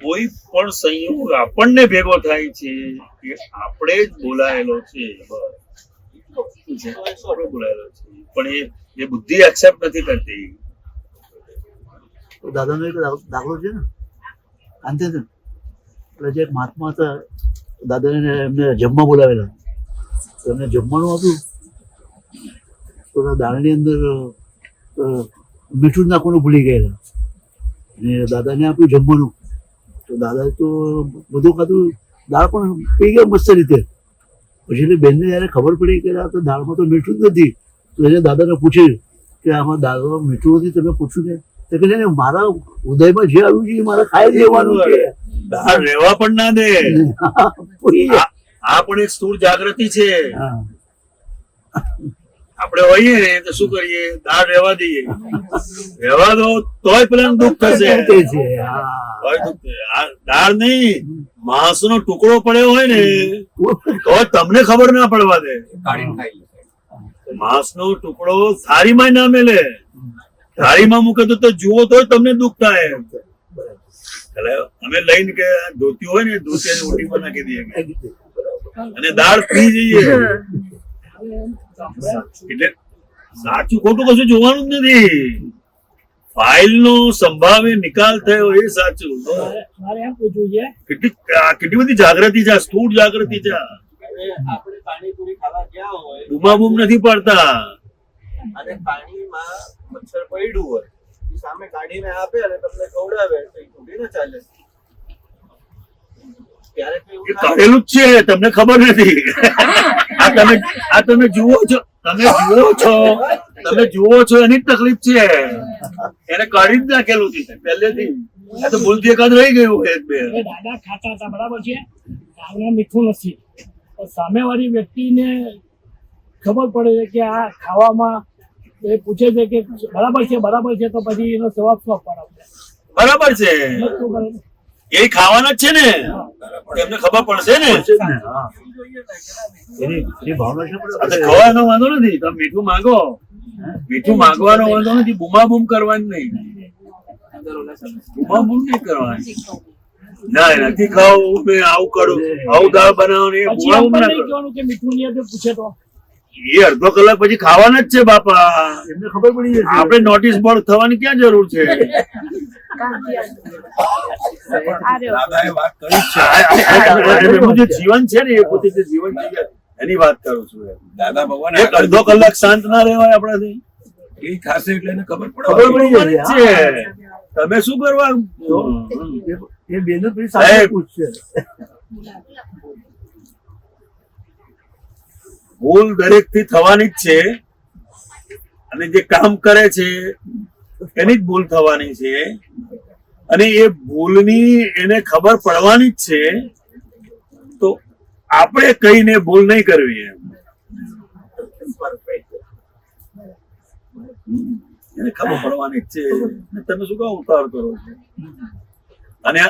Speaker 2: કોઈ પણ સંયોગ આપણને ભેગો થાય છે કે આપણે જ બોલાયેલો છે, આપણે બોલાયેલો છે, પણ એ બુદ્ધિ એક્સેપ્ટ નથી કરતી.
Speaker 5: તો દાદાનો એક દાખલો છે ને, અંતે એટલે જે એક મહાત્મા હતા, દાદાને એમને જમવા બોલાવેલા, તો એમને જમવાનું હતું તો દાળની અંદર મીઠું નાખવાનું ભૂલી ગયેલા અને દાદાને આપ્યું જમવાનું. તો દાદા તો બધું ખાધું, દાળ પણ પી ગયા મસ્ત રીતે. પછી એટલે બેનને જયારે ખબર પડી કે આ તો દાળમાં તો મીઠું જ નથી, તો એને દાદાને પૂછ્યું કે આમાં દાળમાં મીઠું નથી, તમે પૂછ્યું ને? તો કે મારા ઉદયમાં જે આવ્યું છે એ મારે ખાઈ લેવાનું છે,
Speaker 2: દાળ રહેવા પણ ના દે. આ પણ એક સ્થૂળ જાગૃતિ છે. આપણે હોઈએ ને તો શું કરીએ? દાળ રહેવા દઈએ, રહેવા દો તોય પેલા દુઃખ થશે. દાળ નહીં, માંસનો ટુકડો પડ્યો હોય ને તો તમને ખબર ના પડવા દે. માંસનો ટુકડો થાળીમાં ના મેલે, થાળીમાં મૂકે તો જુઓ તો તમને દુઃખ થાય. એટલે અમે લઈને કે ધોતી હોય ને, ધોતી રોટીમાં નાખી દઈએ અને દાળ પી જઈએ. એટલે સાચું ખોટું કશું જોવાનું જ નથી. ફાઇલ નો સંભાવે નિકાલ થયો એ સાચું. કેટલી બધી જાગૃતિ છે, સ્થૂળ જાગૃતિ છે.
Speaker 7: આપણે પાણીપુરી ખાવા ગયા હોય,
Speaker 2: બૂમાબૂમ નથી પડતા.
Speaker 7: અને પાણીમાં મચ્છર પડ્યું હોય, એ સામે કાઢીને આપે અને તમને ખવડાવે તો એ થોડી ના ચાલે. ત્યારે તો એવું
Speaker 2: એ કરેલું જ છે, તમને ખબર નથી. આ તમે જુઓ છો, તમે જુઓ છો એની જ તકલીફ છે. એને કાઢી જ નાખેલું છે પહેલેથી. આ તો ભૂલથી એકાદ રહી ગયું એક બે.
Speaker 8: દાદા ખાતા હતા બરાબર છે, દાળમાં મીઠું નથી. સામેવાળી વ્યક્તિને ખબર પડે છે કે આ ખાવામાં, એ પૂછે છે કે બરાબર છે, તો પછી એનો જવાબ શું આપવાનો?
Speaker 2: બરાબર છે, એ ખાવાના જ છે ને, એમને ખબર પડશે ને.
Speaker 5: એની ભાવના છે.
Speaker 2: ખવાનો વાંધો નથી, તમે મીઠું માંગો, મીઠું માંગવાનો વાંધો નથી. બૂમાબૂમ કરવાની નહીં, બૂમાબૂમ નહીં કરવાની. ના નથી ખાવું, મેં આવું કરું, આવું દાળ બનાવવાની, બૂમાબૂમ ના કરો.
Speaker 8: કે મીઠું નહીં પૂછે તો
Speaker 2: એ અડધો કલાક પછી ખાવાના જ છે બાપા.
Speaker 5: એમને ખબર પડી જશે.
Speaker 2: આપણે નોટિસ બોર્ડ થવાની ક્યાં જરૂર છે?
Speaker 3: દાદાએ વાત કરી જ છે.
Speaker 2: એનું જે જીવન છે ને, એ પોતે જે જીવન છે એની વાત કરું છું.
Speaker 3: દાદા ભગવાન
Speaker 2: એક અડધો કલાક શાંત ના રહેવાય આપણાથી.
Speaker 3: એ ખાશે એટલે એને ખબર
Speaker 2: ખબર
Speaker 3: પડે.
Speaker 2: પડી જશે. તમે શું કરવા?
Speaker 5: એ બેનો પછી સાહેબ પૂછશે.
Speaker 2: ભૂલ દરેક થી થવાની જ છે, અને જે કામ કરે છે એની જ ભૂલ થવાની છે, અને એ ભૂલની એને ખબર પડવાની જ છે. તો આપણે કહીને ભૂલ નહીં કરવી એમ. એને ખબર પડવાની જ છે. તમે શું કામ ઉતાવળ કરો છો? અને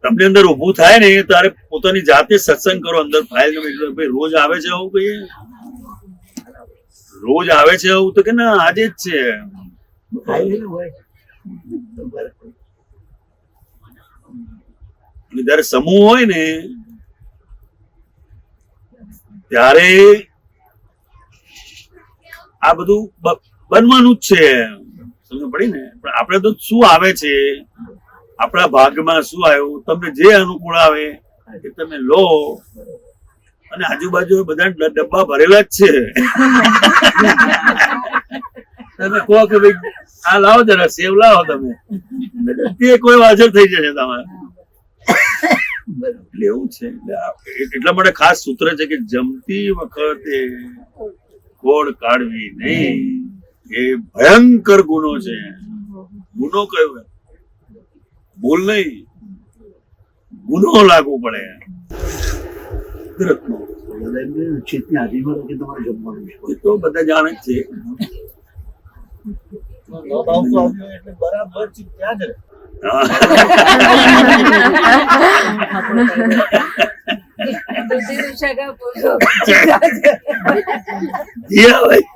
Speaker 2: તમને અંદર ઊભું થાય ને તારે પોતાની જાતે સત્સંગ કરો, અંદર ફાઇલ ભાઈ રોજ આવે છે આવું કહીએ, રોજ આવે છે આવું તો કે ના આજે જ છે. જયારે સમૂહ હોય ને ત્યારે આ બધું બનવાનું જ છે, સમજ પડી ને. પણ આપણે તો શું આવે છે આપણા ભાગમાં શું આવ્યું, તમને જે અનુકૂળ આવે એ તમે લો, અને આજુબાજુ બધા ડબ્બા ભરેલા જ છે. તમે કહો કે ભાઈ આ લાવો જરા સેવ લાવો, તમે તે કોઈ હાજર થઈ જશે તમારે. એટલે એવું છે. એટલા માટે ખાસ સૂત્ર છે કે જમતી વખતે ખોડ કાઢવી નહીં, એ ભયંકર ગુનો છે. ગુનો કયો? ભૂલ નહીં, ગુનો લાગુ પડે કુદરતનો.
Speaker 5: ચિત્તની હાજરીમાં કે તમારે જમવાનું છે,
Speaker 2: એ તો બધા જાણે જ છે.
Speaker 7: ન ભાવતું આવ્યું એટલે બરાબર છે ત્યાં જ રહે.
Speaker 4: બુદ્ધિ વિશાખા પૂછો.
Speaker 2: જીયા ભાઈ.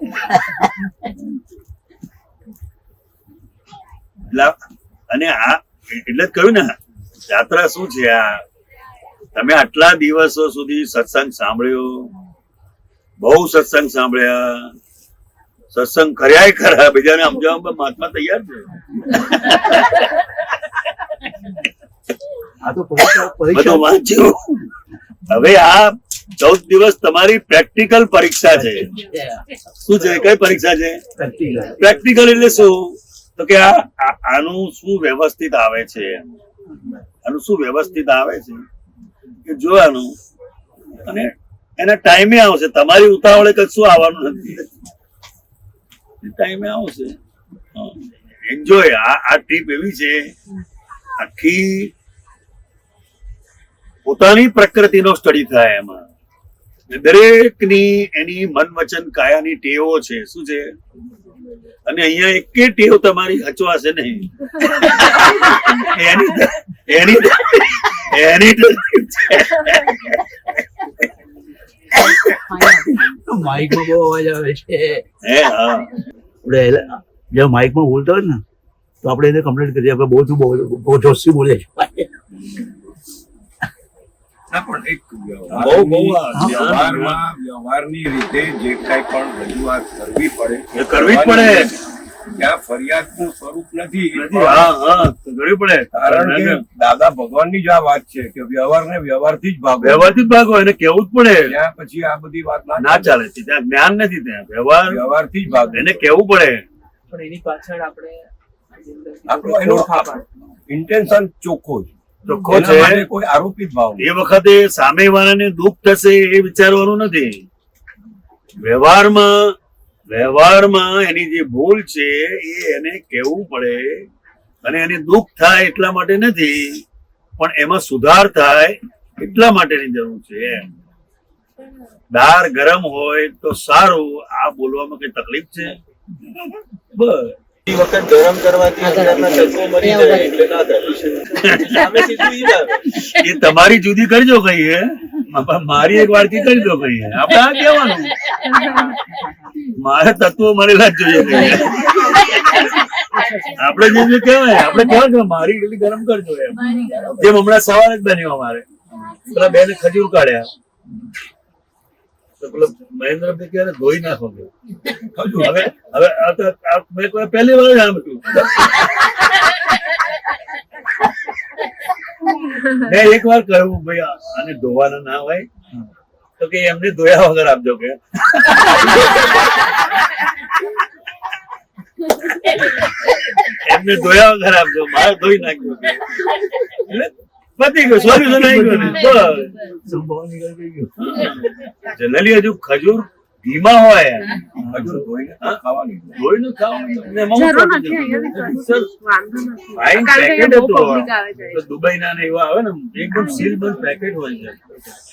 Speaker 2: અને આ એટલે જ કહ્યું ને યાત્રા શું છે. આ તમે આટલા દિવસો સુધી સત્સંગ સાંભળ્યો, બહુ સત્સંગ સાંભળ્યા, સત્સંગ કર્યા ખરા, બીજાને સમજાવવા મહાત્મા તૈયાર છે.
Speaker 5: આ તો પરીક્ષા
Speaker 2: બધું વાંચ્યું. હવે આ 14 દિવસ તમારી પ્રેક્ટિકલ પરીક્ષા છે. શું છે? કઈ પરીક્ષા છે? પ્રેક્ટિકલ એટલે શું? તો કે આનું શું વ્યવસ્થિત આવે છે, આનું શું વ્યવસ્થિત આવે છે કે જોવાનું, અને એના ટાઈમે આવશે. તમારી ઉતાવળે કશું આવવાનું નથી, ટાઈમે આવશે. એન્જોય. આ ટ્રીપ એવી છે આખી પોતાની પ્રકૃતિનો સ્ટડી થાય એમાં. દરેકની એની મન વચન કાયાની ટેવો છે. શું છે? અને અહીંયા એક ટેવ તમારી હચવાશે નહીં. એની
Speaker 5: માઇકમાં બહુ અવાજ આવે છે.
Speaker 2: હા,
Speaker 5: આપણે જે માઇકમાં બોલતા હોય ને તો આપણે એને કમ્પ્લેન્ટ કરીએ આપણે બહુ જોશથી બોલે છે.
Speaker 3: ના પણ એક
Speaker 2: બહુ
Speaker 3: વ્યવહારની રીતે જે કઈ પણ રજૂઆત કરવી પડે
Speaker 2: એ કરવી જ પડે.
Speaker 3: ત્યાં ફરિયાદનું સ્વરૂપ નથી.
Speaker 2: હા હા કરવી પડે.
Speaker 3: કારણ કે દાદા ભગવાનની જ આ વાત છે કે વ્યવહારને વ્યવહારથી જ ભાગો.
Speaker 2: વ્યવહારથી જ ભાગો, એને કેવું જ પડે.
Speaker 3: ત્યાં પછી આ બધી વાત
Speaker 2: ના ચાલે. ત્યાં જ્ઞાન નથી, ત્યાં
Speaker 3: વ્યવહારથી જ ભાગો.
Speaker 2: એને કેવું પડે.
Speaker 6: પણ એની પાછળ આપણે
Speaker 3: આપણો એનો ઇન્ટેન્શન ચોખ્ખો છે,
Speaker 2: ચોખ્ખો
Speaker 3: એના
Speaker 2: છે.
Speaker 3: માટે કોઈ આરોપિત ભાવ નહીં.
Speaker 2: એ વખતે સામેવાળાને દુઃખ થશે એ વિચારવાનું નથી. વ્યવહારમાં એની જે ભૂલ છે એ એને કેવું પડે, અને એને દુઃખ થાય એટલા માટે નથી, પણ એમાં સુધાર થાય એટલા માટેની જરૂર છે. દાળ ગરમ હોય તો સારું, આ બોલવામાં કઈ તકલીફ છે? બસ.
Speaker 7: એ વખત ગરમ કરવાથી અંદરના તત્વો મરી જાય એટલે ના થાય. સામે સીધું ઈ જ આવે.
Speaker 2: એ તમારી જુદી કરજો કઈ હે, મારી એક વાડકી કરી દો કઈ હે. આપણે આ કહેવાનું, મારે તત્વો મરેલા જ જોઈએ કહીએ. આપણે જે કહેવાય આપણે કહેવાય કે મારી એટલી ગરમ કરજો એમ. જેમ હમણાં સવારે જ બન્યું અમારે, પેલા બેને ખજૂર કાઢ્યા તો પેલો મહેન્દ્રભાઈ કહે ધોઈ નાખો. હવે મેં પહેલી વાર સાંભળ્યું. મેં એક વાર કહ્યું ભાઈ આને ધોવાના ના હોય તો કે એમને ધોયા વગર આપજો કે. એમને ધોયા વગર આપજો, મારે ધોઈ નાખજો. પતી ગયું, સોલ્યુશન આવી ગયું. જનરલી હજુ ખજૂર ધીમા હોય,
Speaker 3: ખજૂર ધોઈને ખાવાની.
Speaker 2: ધોઈને ખાવાનું. ફાઇન પેકેટ હતું દુબઈના ને એવા આવે ને, એકદમ સીલબંધ પેકેટ હોય છે,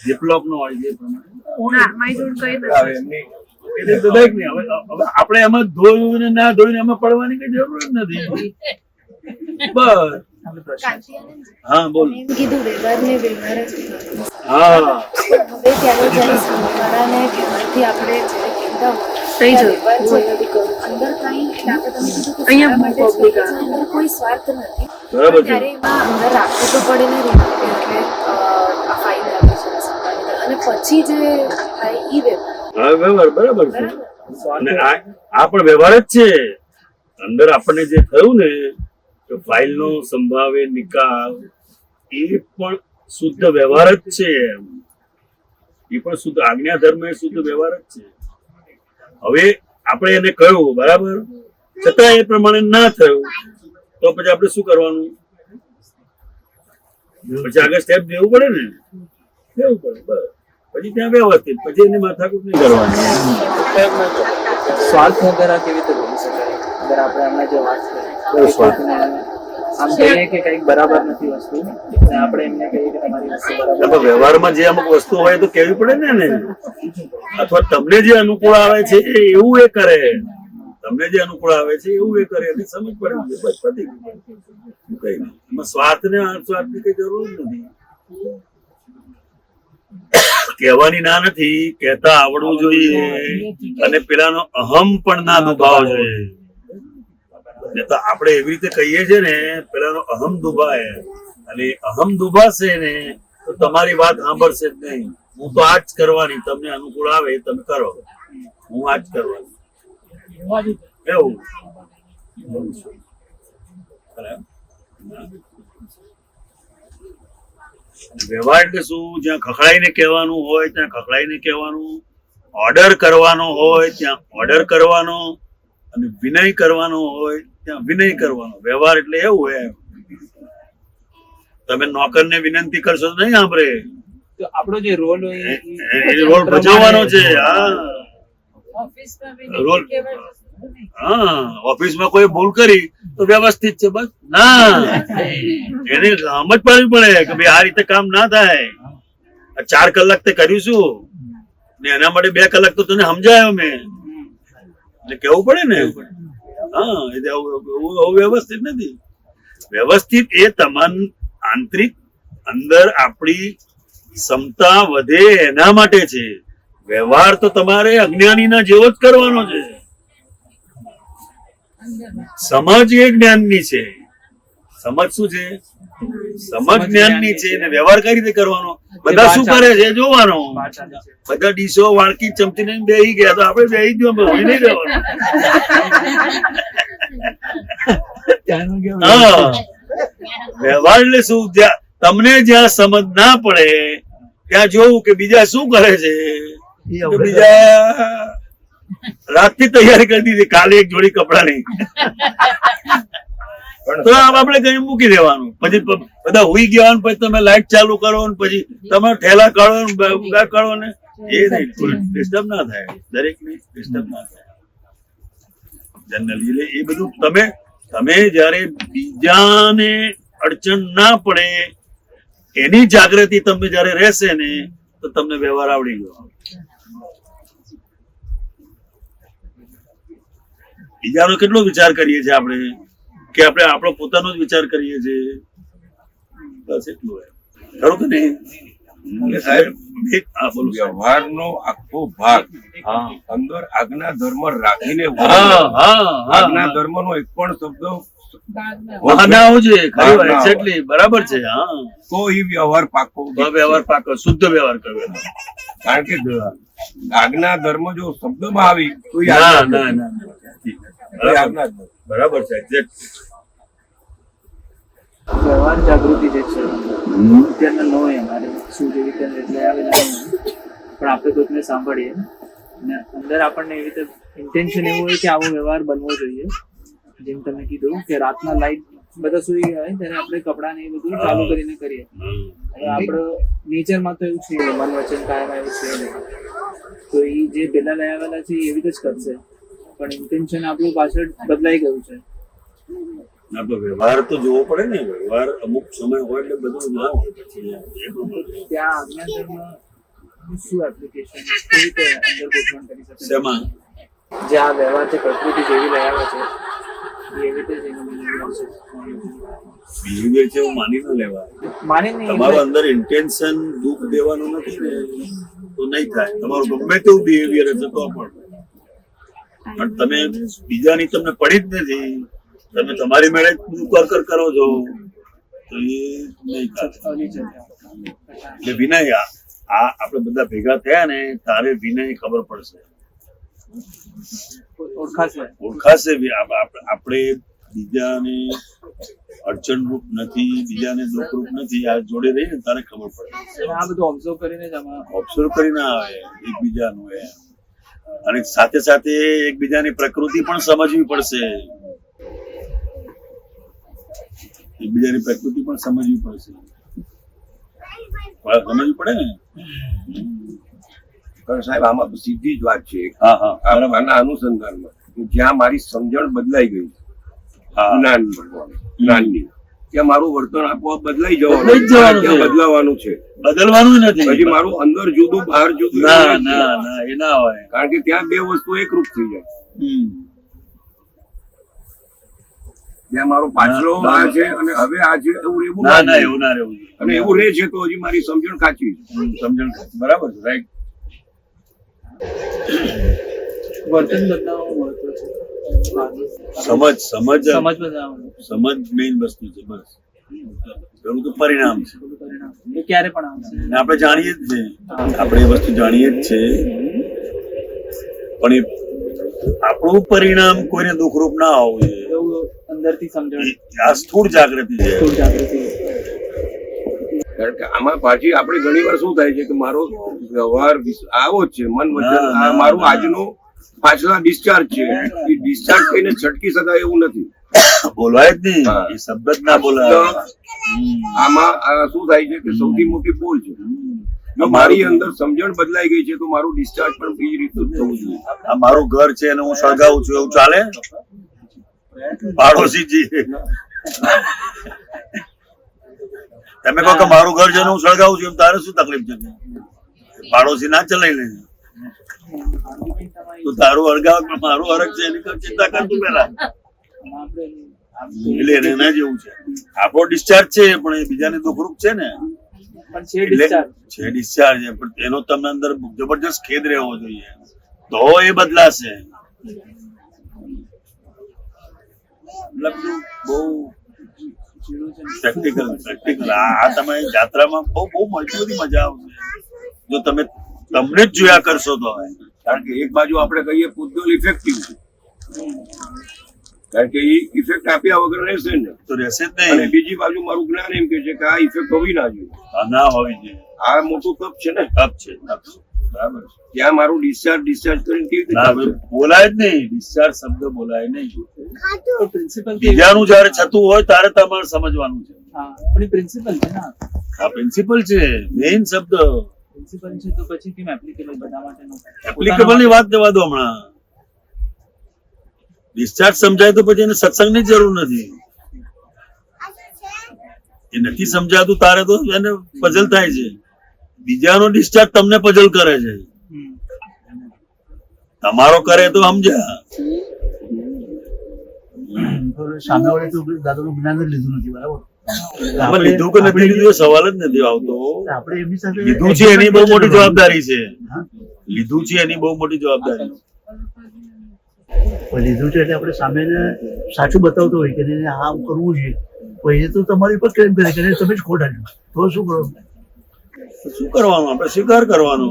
Speaker 2: જીપલોક નો હોય છે.
Speaker 3: હવે એમની
Speaker 2: એટલે દરેક ને હવે આપણે એમાં ધોઈને ના ધોઈને એમાં પડવાની કઈ જરૂર જ નથી. બસ
Speaker 6: આપણે પ્રશ્ન
Speaker 4: કાંતિયાનંદ
Speaker 2: હા બોલ.
Speaker 4: એમ કીધું વ્યવહાર ને વ્યવહાર જ થતો.
Speaker 2: હા
Speaker 4: હવે ત્યારે જ્યારે સામેવાળાને વ્યવહારથી આપણે જ્યારે કહેતા હોય ત્યાં વ્યવહાર છે, અંદર કાંઈ એટલે આપણે તમે કીધું કે સારા માટે જ કરીએ છીએ, અંદર કોઈ સ્વાર્થ નથી.
Speaker 2: બરાબર છે.
Speaker 4: ત્યારે એમાં અંદર રાખવું તો પડે ને રિલેટિવ એટલે આ ફાઇલ આપે છે સંભાળીને. અને પછી જે થાય એ વ્યવહાર
Speaker 2: હા વ્યવહાર બરાબર છે.
Speaker 4: બરાબર.
Speaker 2: અને આ પણ વ્યવહાર જ છે. અંદર આપણને જે થયું ને કે ફાઇલ નો સંભાવે નિકાલ એ પણ શુદ્ધ વ્યવહાર જ છે. એ પણ શુદ્ધ આજ્ઞા ધર્મ એ શુદ્ધ વ્યવહાર જ છે. હવે આપણે એને કહ્યું બરાબર, છતાં એ પ્રમાણે ના થયું તો પછી આપણે શું કરવાનું? પછી આગળ સ્ટેપ દેવું પડે ને, દેવું પડે બસ. પછી ત્યાં વ્યવસ્થિત, પછી એની માથાકૂટ નહીં કરવાની.
Speaker 6: સ્વાર્થ વગર આ કેવી રીતે બોલી શકાય? અગર આપણે હમણાં જે વાત કરી
Speaker 2: કયો સ્વાર્થ?
Speaker 6: આમ કહીએ કે કંઈક બરાબર નથી વસ્તુ ને આપણે એમને કહીએ કે તમારી વસ્તુ બરાબર
Speaker 2: એટલે વ્યવહારમાં જે અમુક વસ્તુ હોય તો કેવી પડે ને અથવા તમને જે અનુકૂળ આવે છે એ એવું એ કરે. તમને જે અનુકૂળ આવે છે એવું એ કરે એટલે સમજ પડે. બસ પતી ગયું. કઈ નહીં. એમાં સ્વાર્થ ને અસ્વાર્થની કઈ જરૂર જ નથી. કહેવાની ના નથી, કહેતા આવડવું જોઈએ અને પેલાનો અહમ પણ ના દુભાવવો જોઈએ. તો આપણે એવી રીતે કહીએ છીએ ને, પેલાનો અહમ દુભાય અને અહમ દુભાશે ને તો તમારી વાત સાંભળશે જ નહીં. હું તો આ જ કરવાની, તમને અનુકૂળ આવે એ તમે કરો, હું આ જ કરવાની એવું. વ્યવહાર એટલે શું? જ્યાં ખખડાઈને કહેવાનું હોય ત્યાં ખખડાઈને કહેવાનું, ઓર્ડર કરવાનો હોય ત્યાં ઓર્ડર કરવાનો અને વિનય કરવાનો હોય ત્યાં વિનય કરવાનો. વ્યવહાર એટલે એવું હોય. તમે નોકરને વિનંતી કરશો તો નહીં સાંભળે.
Speaker 6: તો આપણો જે રોલ હોય
Speaker 2: એ રોલ ભજવવાનો છે. હા
Speaker 4: ઓફિસમાં
Speaker 2: રોલ. હા ઓફિસમાં કોઈ ભૂલ કરી તો વ્યવસ્થિત છે બસ. ના, એને સમજ પાડવી પડે કે ભાઈ આ રીતે કામ ના થાય. 4 કલાક તે કર્યું છું ને એના માટે 2 કલાક તો તને સમજાયો મેં, એટલે કેવું પડે ને. હા એટલે વ્યવસ્થિત નથી. વ્યવસ્થિત એ તમામ આંતરિક અંદર આપણી ક્ષમતા વધે એના માટે છે. વ્યવહાર તો તમારે અજ્ઞાનીના જેવો જ કરવાનો છે. સમજ એ જ્ઞાનની છે. સમજ શું છે? સમજ જ્ઞાનની છે ને વ્યવહાર કઈ રીતે કરવાનો? બધા શું કરે છે જોવાનો. બધા ડીશો વાળકી ચમચી ને બેહી ગયા તો આપણે બેહી ગયો નહીં રહેવાનું. હા વ્યવહાર એટલે શું? તમને જ્યાં સમજ ના પડે ત્યાં જોવું કે બીજા શું કરે છે. તો બીજા રાતથી તૈયારી કરી દીધી, કાલે એક જોડી કપડા નહીં તો આપણે કઈ મૂકી દેવાનું. પછી બધા હુઈ ગયા ને પછી તમે લાઈટ ચાલુ કરો ને પછી તમે ઠેલા કાઢો ને કાઢો ને એ નહીં. ડિસ્ટર્બ ના થાય, દરેક ને ડિસ્ટર્બ ના થાય જનરલી. એ બધું તમે જયારે બીજાને અડચણ ના પડે એની જાગૃતિ તમે જયારે રહેશે ને તો તમને વ્યવહાર આવડી ગયો. બીજાનો કેટલો વિચાર કરીએ છીએ આપણે કે આપણે આપણો પોતાનો જ વિચાર કરીએ છીએ. બસ એટલું ખરું કે નહીં?
Speaker 3: વ્યવહારનો આખો ભાગ અંદર આજ્ઞા ધર્મ રાખીને આજ્ઞા ધર્મનો એક પણ શબ્દ
Speaker 2: વાહનાઓ છે. ખરી વાત, એક્ઝેક્ટલી બરાબર છે. હા
Speaker 3: તો એ વ્યવહાર પાકો
Speaker 2: વ્યવહાર પાકો શુદ્ધ વ્યવહાર કર્યો.
Speaker 3: કારણ કે આજ્ઞા ધર્મ જો શબ્દમાં આવી તો એ
Speaker 2: ના
Speaker 3: આજ્ઞા
Speaker 2: ના ના
Speaker 3: ધર્મ.
Speaker 2: બરાબર છે એક્ઝેક્ટ.
Speaker 6: વ્યવહાર જાગૃતિ જે છે અત્યારના ન હોય અમારે શું જેવી રીતે એટલે આવેલા પણ આપણે કોઈકને સાંભળીએ અને અંદર આપણને એવી રીતે ઇન્ટેન્શન એવું હોય કે આવો વ્યવહાર બનવો જોઈએ. જેમ તમે કીધું કે રાતના લાઈટ બધા સુઈ ગયા હોય ત્યારે આપણે કપડા ને એ બધું ચાલુ કરીને કરીએ. હવે આપણો નેચરમાં તો એવું છે, મન વચન કાયમ એવું છે નહીં. તો એ જે પેલા લઈ આવેલા છે એ એવી રીતે જ કરશે, પણ ઇન્ટેન્શન આપણું પાછળ બદલાઈ ગયું છે.
Speaker 2: આપણો વ્યવહાર તો જોવો પડે ને. વ્યવહાર અમુક સમય હોય એટલે બધું ના હોય. પછી
Speaker 6: ત્યાં આજ્ઞાધર્મ શું એપ્લિકેશન કેવી રીતે અંદર ગોઠવણ કરી શકે?
Speaker 2: શેમાં?
Speaker 6: જે આ વ્યવહાર છે પ્રકૃતિ જેવી લઈ આવે છે એવી રીતે જ એનો meaning
Speaker 2: બિહેવિયર છે એવું માની ન લેવાય.
Speaker 6: માની નહીં
Speaker 2: તમારું અંદર ઇન્ટેન્શન દુઃખ દેવાનું નથી ને તો નહીં થાય. તમારું ગમે તેવું બિહેવિયર હશે તો પણ તમે બીજાની તમને પડી જ નથી, તમે તમારી મેળે જ બધું કર કરો છો તો એ નહીં થાય. એટલે વિનય આ આપણે બધા ભેગા થયા ને તારે વિનય ખબર પડશે, ઓળખાશે. આપણે બીજાને અડચણરૂપ નથી, બીજાને દુઃખરૂપ નથી. આ જોડે રહીને તારે ખબર પડે.
Speaker 6: આ બધું ઓબ્ઝર્વ કરીને જ આમાં
Speaker 2: ઓબ્ઝર્વ કરીને આવે એકબીજાનું એમ. અને સાથે સાથે એકબીજાની પ્રકૃતિ પણ સમજવી પડશે. એકબીજાની પ્રકૃતિ પણ સમજવી પડશે. સમજવી પડે ને.
Speaker 3: પણ સાહેબ આમાં તો સીધી જ વાત છે.
Speaker 2: હા હા
Speaker 3: આના અનુસંધાનમાં કે જ્યાં મારી સમજણ બદલાઈ ગઈ
Speaker 2: હા
Speaker 3: જ્ઞાનની, ત્યાં મારું વર્તન આપોઆપ બદલાઈ
Speaker 2: બદલાઈ જ જવાનું છે.
Speaker 3: જવાનું બદલાવાનું છે.
Speaker 2: બદલવાનું નથી.
Speaker 3: પછી મારું અંદર જુદું બહાર જુદું
Speaker 2: ના
Speaker 3: એવું નથી.
Speaker 2: ના ના એ ના હોય.
Speaker 3: કારણ કે ત્યાં બે વસ્તુ એકરૂપ થઈ જાય. ત્યાં મારો પાછલો આ છે અને હવે આ છે એવું રહેવું
Speaker 2: ના ના
Speaker 3: ના
Speaker 2: એવું ના રહેવું જોઈએ.
Speaker 3: અને એવું રહે છે તો હજી મારી સમજણ કાચી છે.
Speaker 2: સમજણ બરાબર છે. રાઈટ.
Speaker 6: વર્તન બદલાવવાનું મહત્વ છે.
Speaker 2: સમજ
Speaker 6: સમજ બદલાવવાનું
Speaker 2: સમજ મેઇન વસ્તુ છે. બસ પેલું તો પરિણામ છે.
Speaker 6: પરિણામ એ ક્યારે પણ આવશે.
Speaker 2: અને આપણે જાણીએ જ છે, આપણે એ વસ્તુ જાણીએ જ છે, પણ એ આપણું પરિણામ કોઈને દુઃખરૂપ ના હોવું જોઈએ.
Speaker 6: એવું અંદરથી સમજણ
Speaker 2: આ સ્થૂળ જાગૃતિ છે.
Speaker 6: થોડી જાગૃતિ
Speaker 3: કારણ કે આમાં પાછી આપણે ઘણી વાર શું થાય છે કે મારો વ્યવહાર આવો જ છે, મન વચન આ મારું આજનું પાછલા ડિસ્ચાર્જ છે. એ ડિસ્ચાર્જ થઈને છટકી શકાય એવું નથી.
Speaker 2: બોલવાય જ નહીં.
Speaker 3: હા.
Speaker 2: એ શબ્દ જ ના બોલાય.
Speaker 3: આમાં શું થાય છે કે સૌથી મોટી ભૂલ છે. જો મારી અંદર સમજણ બદલાઈ ગઈ છે તો મારું ડિસ્ચાર્જ પણ બીજી રીતે થવું જોઈએ.
Speaker 2: આ મારું ઘર છે અને હું સળગાવું છું એવું ચાલે? પાડોશીજી તમે કહો કે મારું ઘર છે ને હું સળગાવું છું એમ તારે શું તકલીફ છે? પાડોશી ના ચલાવી લે. તો તારું અળગાવ મારું અરગ છે એની ચિંતા કરતું પેલા. એટલે એને એના જેવું છે. આપણો ડિસ્ચાર્જ છે પણ એ બીજાને દુઃખરૂપ છે ને.
Speaker 6: પણ છે discharge.
Speaker 2: છે ડિસ્ચાર્જ છે પણ એનો તમને અંદર જબરજસ્ત ખેદ રહેવો જોઈએ તો એ બદલાશે. મતલબ બહુ પ્રેક્ટિકલ આ તમે યાત્રામાં બહુ એટલી બધી મજા આવશે જો તમે તમને જ જોયા કરશો તો.
Speaker 3: કારણ કે એક બાજુ આપણે કહીએ પૂતગલ ઇફેક્ટિવ છે, કારણ કે એ ઇફેક્ટ આપ્યા વગર રહેશે ને
Speaker 2: તો રહેશે જ
Speaker 3: અને
Speaker 2: નહીં.
Speaker 3: બીજી બાજુ મારું જ્ઞાન એમ કે છે કે આ ઇફેક્ટ હોવી ના જોઈએ.
Speaker 2: આ ના હોવી જોઈએ.
Speaker 3: આ મોટું તપ છે ને.
Speaker 2: તપ છે. બરાબર છે.
Speaker 3: ત્યાં મારું ડિસ્ચાર્જ કરીને કેવી રીતે
Speaker 2: ના
Speaker 3: ચાલશે?
Speaker 2: બોલાય જ નહીં. ડિસ્ચાર્જ શબ્દ બોલાય નહીં.
Speaker 6: તો પ્રિન્સિપલ
Speaker 2: બીજાનું જયારે થતું હોય ત્યારે તમારે સમજવાનું છે.
Speaker 6: હા પણ એ પ્રિન્સિપલ છે ને.
Speaker 2: આ પ્રિન્સિપલ છે, મેઇન શબ્દ.
Speaker 6: પ્રિન્સિપલ છે તો પછી કેમ એપ્લિકેબલ બધા માટેનું?
Speaker 2: એપ્લિકેબલ ની વાત જવા દો હમણાં. ડિસ્ચાર્જ સમજાય તો પછી એને સત્સંગની જરૂર નથી. એ નથી સમજાતું તારે તો એને પઝલ થાય છે. બીજાનો ડિસ્ચાર્જ તમને પઝલ કરે છે. તમારો કરે તો સમજ્યા.
Speaker 5: સામે વાળે તો દાદાનું જ્ઞાન જ લીધું નથી. બરાબર.
Speaker 2: આમાં લીધું કે નથી લીધું એ સવાલ જ નથી આવતો.
Speaker 5: આપણે એમની સાથે
Speaker 2: લીધું છે એની બહુ મોટી જવાબદારી છે. લીધું છે એની બહુ મોટી જવાબદારી.
Speaker 5: પણ લીધું છે એટલે આપણે સામેને સાચું બતાવતો હોય કે એને આમ કરવું જોઈએ. પછી એ તો તમારી પર કેમ કરે કે તમે જ ખોટ આવ્યું તો શું કરો?
Speaker 2: શું કરવાનું? આપણે સ્વીકાર કરવાનો.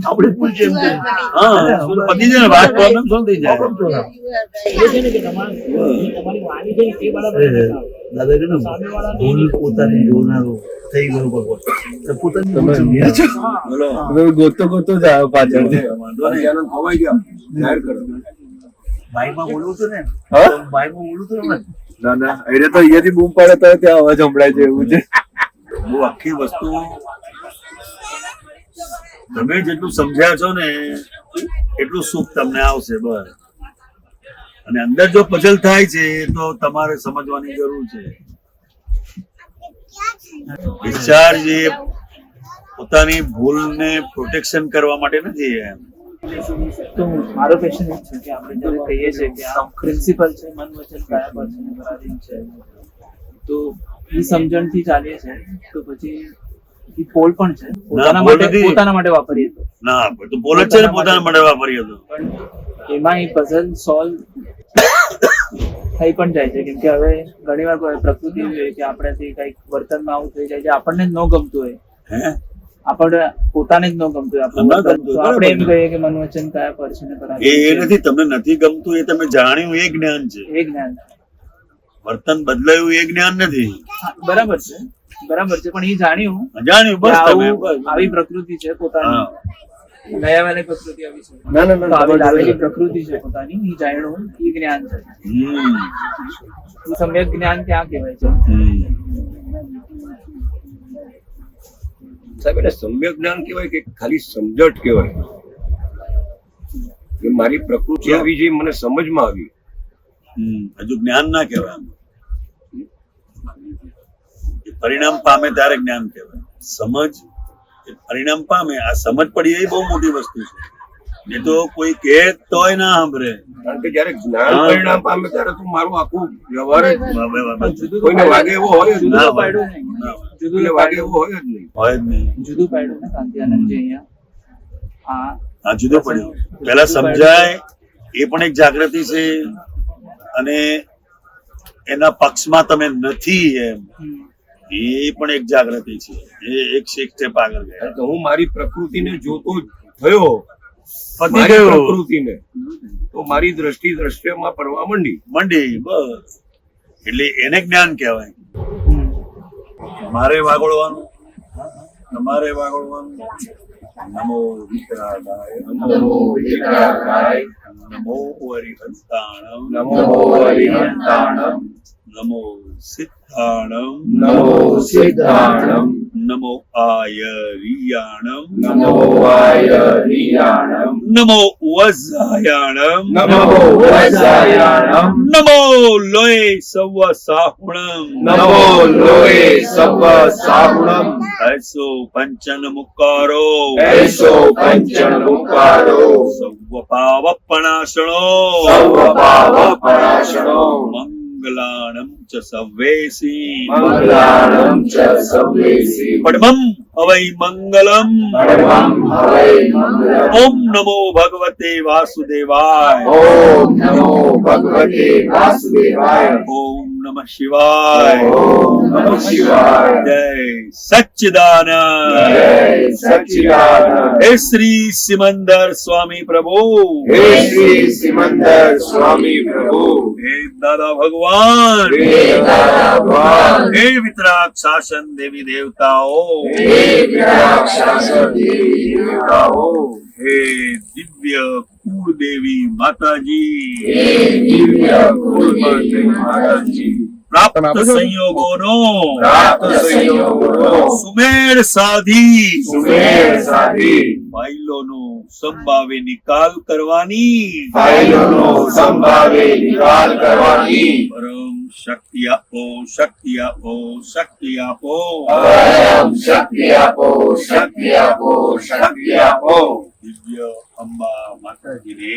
Speaker 5: આપણે ભૂલ છે એમ કે
Speaker 2: હા પતી જાય ને વાત. પ્રોબ્લેમ સોલ્વ થઈ જાય.
Speaker 8: એ છે ને કે તમારી વાણી છે ને તે બરાબર નથી.
Speaker 5: દાદા કે ભૂલ પોતાની જોનારો થઈ ગયો ભગવાન તો પોતાની ભૂલ સમજી.
Speaker 3: ગોતો જ આવ્યો પાછળથી. આનંદ ખવાઈ ગયા. જાહેર કરો.
Speaker 5: બાઈકમાં બોલવું હતું ને બાઈકમાં બોલવું હતું ને
Speaker 3: ના એને તો અહીંયાથી બૂમ પાડે તો ત્યાં અવાજ સંભળાય છે એવું છે.
Speaker 2: બહુ આખી વસ્તુ તમે જેટલું સમજ્યા છો ને એટલું સુખ તમને આવશે. બસ. અને અંદર જો પઝલ થાય છે તો તમારે સમજવાની જરૂર છે. ડિસ્ચાર્જ એ પોતાની ભૂલને પ્રોટેક્શન કરવા માટે નથી. એમ
Speaker 6: તો મારો ક્વેશ્ચન એ છે કે આપણે જ્યારે કહીએ છીએ કે આ પ્રિન્સિપલ છે મન વચન કાયા પર છે પરાધીન છે, તો એ સમજણથી ચાલીએ છે તો પછી એ પોલ પણ છે પોતાના માટે વાપરીએ તો
Speaker 2: ના તો બોલ જ છે ને, પોતાના માટે વાપરીએ તો
Speaker 6: પણ એમાં એ પઝલ સોલ્વ થઈ પણ જાય છે. કેમ કે હવે ઘણી વાર પ્રકૃતિ જોઈએ કે આપણાથી કઈક વર્તનમાં આવું થઈ જાય છે આપણને જ ન ગમતું હોય,
Speaker 2: હે
Speaker 6: આપણે પોતાને જ ન ગમતું હોય આપણું
Speaker 2: ન
Speaker 6: વર્તન,
Speaker 2: ગમતું
Speaker 6: તો
Speaker 2: હોય,
Speaker 6: આપણે એમ
Speaker 2: બરાબર.
Speaker 6: કહીએ કે મન વચન કાયા પર છે ને
Speaker 2: એ
Speaker 6: પરાધીન
Speaker 2: નથી, તમને નથી ગમતું એ તમે જાણ્યું એ જ્ઞાન છે,
Speaker 6: એ જ્ઞાન છે.
Speaker 2: વર્તન બદલાયું એ જ્ઞાન નથી.
Speaker 6: હા, બરાબર છે પણ એ જાણ્યું
Speaker 2: જાણ્યું
Speaker 6: કે
Speaker 2: બસ તમે
Speaker 6: આવી પ્રકૃતિ છે પોતાની,
Speaker 2: હા.
Speaker 6: નયા વાળી પ્રકૃતિ આવી છે,
Speaker 7: ના ના
Speaker 6: તો
Speaker 7: ના
Speaker 6: આવી લાવેલી પ્રકૃતિ છે પોતાની, એ જાણ્યું એ જ્ઞાન છે.
Speaker 2: હમ.
Speaker 6: એ સમ્યક જ્ઞાન ક્યાં કહેવાય છે?
Speaker 2: હમ.
Speaker 3: સાહેબ એને સમ્યક જ્ઞાન કહેવાય કે ખાલી સમજટ કહેવાય કે મારી પ્રકૃતિ આવી છે મને સમજમાં આવી?
Speaker 2: હજુ જ્ઞાન ના કહેવાય, એ પરિણામ પામે ત્યારે જ્ઞાન કહેવાય. સમજ એ પરિણામ પામે, આ સમજ પડી એ બહુ મોટી વસ્તુ છે. એ તો કોઈ કહે તોય ના સાંભળે.
Speaker 3: કારણ કે જયારે જ્ઞાન પરિણામ પામે ત્યારે તો મારું આખું વ્યવહાર જ
Speaker 6: જુદું
Speaker 3: કોઈને વાગે એવો હોય જ
Speaker 2: ના
Speaker 3: નહીં.
Speaker 2: હોય.
Speaker 6: પાડ્યું નહીં.
Speaker 2: ના હોય.
Speaker 6: જુદું
Speaker 3: કોઈને વાગે એવો હોય જ નહીં.
Speaker 2: હોય જ નહીં.
Speaker 6: જુદું પાડ્યું ને કાંતિઆનંદજી અહીંયા
Speaker 2: આ જુદું પડ્યું. પેલા સમજાય એ પણ એક જાગૃતિ છે, અને એના પક્ષમાં તમે નથી એમ એ પણ એક જાગૃતિ છે. એ એક સ્ટેપ આગળ ગયા.
Speaker 3: તો હું મારી પ્રકૃતિને જોતો થયો,
Speaker 2: પતી
Speaker 3: મારી
Speaker 2: ગયું.
Speaker 3: પ્રકૃતિને, તો મારી દ્રષ્ટિ દ્રશ્યમાં પડવા માંડી.
Speaker 2: મંડી બસ, એટલે એને જ્ઞાન કહેવાય. મારે વાગોળવાનું, તમારે વાગોળવાનું. નમો વિતરાગાય,
Speaker 3: નમો વિતરાગાય,
Speaker 2: નમો હરિહંતાણમ,
Speaker 3: નમો હરિહંતાણમ,
Speaker 2: નમો સિદ્ધાણમ,
Speaker 3: નમો સિદ્ધાણમ,
Speaker 2: નમો આયરિયાણમ,
Speaker 3: નમો આયરિયાણમ,
Speaker 2: નમો વજ્રાયાણમ,
Speaker 3: નમો વજ્રાયાણમ,
Speaker 2: નમો લોય સવ સાહુણમ,
Speaker 3: નમો લોય સવ સાહુણમ,
Speaker 2: એસો પંચન મુકારો,
Speaker 3: એસો પંચન મુકારો,
Speaker 2: સવ પાવપણાશણો,
Speaker 3: સર્વ પાવપણાશણો,
Speaker 2: મંગલાણમ ચ સવેસી,
Speaker 3: મંગલાણમ ચ સવેસી,
Speaker 2: પડમમ હવૈ મંગલમ,
Speaker 3: પરમં હવૈ મંગલમ.
Speaker 2: ઓમ નમો ભગવતે વાસુદેવાય,
Speaker 3: ઓમ નમો ભગવતે વાસુદેવાય,
Speaker 2: ઓમ નમઃ શિવાય,
Speaker 3: ઓમ નમઃ શિવાય,
Speaker 2: જય સચ્ચિદાનંદ,
Speaker 3: જય સચ્ચિદાનંદ.
Speaker 2: હે શ્રી સિમંદર સ્વામી પ્રભુ,
Speaker 3: હે શ્રી સિમંદર સ્વામી પ્રભુ,
Speaker 2: હે દાદા ભગવાન,
Speaker 3: હે દાદા ભગવાન,
Speaker 2: હે વિતરાગ શાસન દેવી દેવતાઓ,
Speaker 3: હે વિરાક્ષાસન દેવી દેવતાઓ,
Speaker 2: હે દિવ્ય કુળદેવી માતાજી,
Speaker 3: હે દિવ્ય કુળમતી માતાજી,
Speaker 2: પ્રાપ્ત સંયોગોનો
Speaker 3: પ્રાપ્ત સંયોગોનો
Speaker 2: સુમેળ સાધી
Speaker 3: સુમેળ સાધી
Speaker 2: ફાઇલોનો સંભાવે નિકાલ કરવાની
Speaker 3: ફાઇલોનો સંભાવે નિકાલ કરવાની
Speaker 2: પરમ શક્તિ આપો, શક્તિ આપો, શક્તિ આપો.
Speaker 3: પરમ શક્તિ આપો, શક્તિ આપો, શક્તિ આપો.
Speaker 2: દિવ્ય અંબા માતાજીને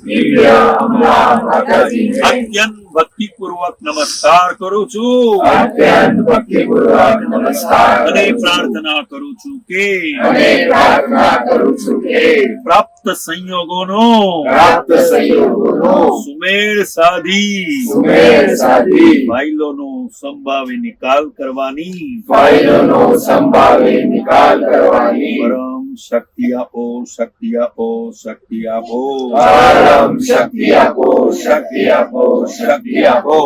Speaker 3: દિવ્ય અંબા માતાજીને
Speaker 2: અત્યંત ભક્તિપૂર્વક નમસ્કાર કરું છું
Speaker 3: અત્યંત ભક્તિપૂર્વક નમસ્કાર
Speaker 2: અને
Speaker 3: કરું છું.
Speaker 2: પ્રાર્થના કરું છું કે
Speaker 3: અને પ્રાર્થના કરું છું કે
Speaker 2: પ્રાપ્ત સંયોગોનો
Speaker 3: પ્રાપ્ત સંયોગોનો
Speaker 2: સુમેળ સાધી
Speaker 3: સુમેળ સાધી
Speaker 2: ફાઇલોનો સંભાવે નિકાલ કરવાની
Speaker 3: ફાઇલોનો સંભાવે નિકાલ કરવાની
Speaker 2: પરમ શક્તિ આપો, શક્તિ આપો, શક્તિ આપો.
Speaker 3: પરમ શક્તિ આપો, શક્તિ આપો, શક્તિ આપો.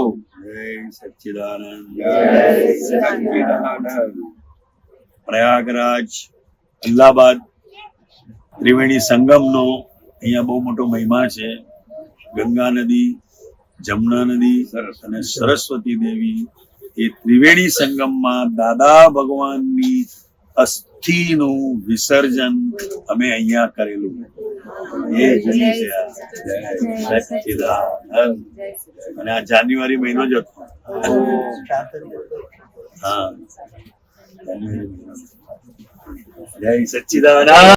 Speaker 2: જય સચ્ચિદાનંદ.
Speaker 3: જય સચ્ચિદાનંદ.
Speaker 2: પ્રયાગરાજ અલ્હાબાદ ત્રિવેણી સંગમનો અહીંયા બહુ મોટો મહિમા છે. ગંગા નદી, જમુના નદી અને સરસ્વતી દેવી એ ત્રિવેણી સંગમમાં દાદા ભગવાનની અસ્થિનું વિસર્જન અમે અહીંયા કરેલું. એ જૂની છે આ. જય સચ્ચિદાનંદ. અને આ જાન્યુઆરી મહિનો જ હતો. હા, જય સચ્ચિદાનંદ.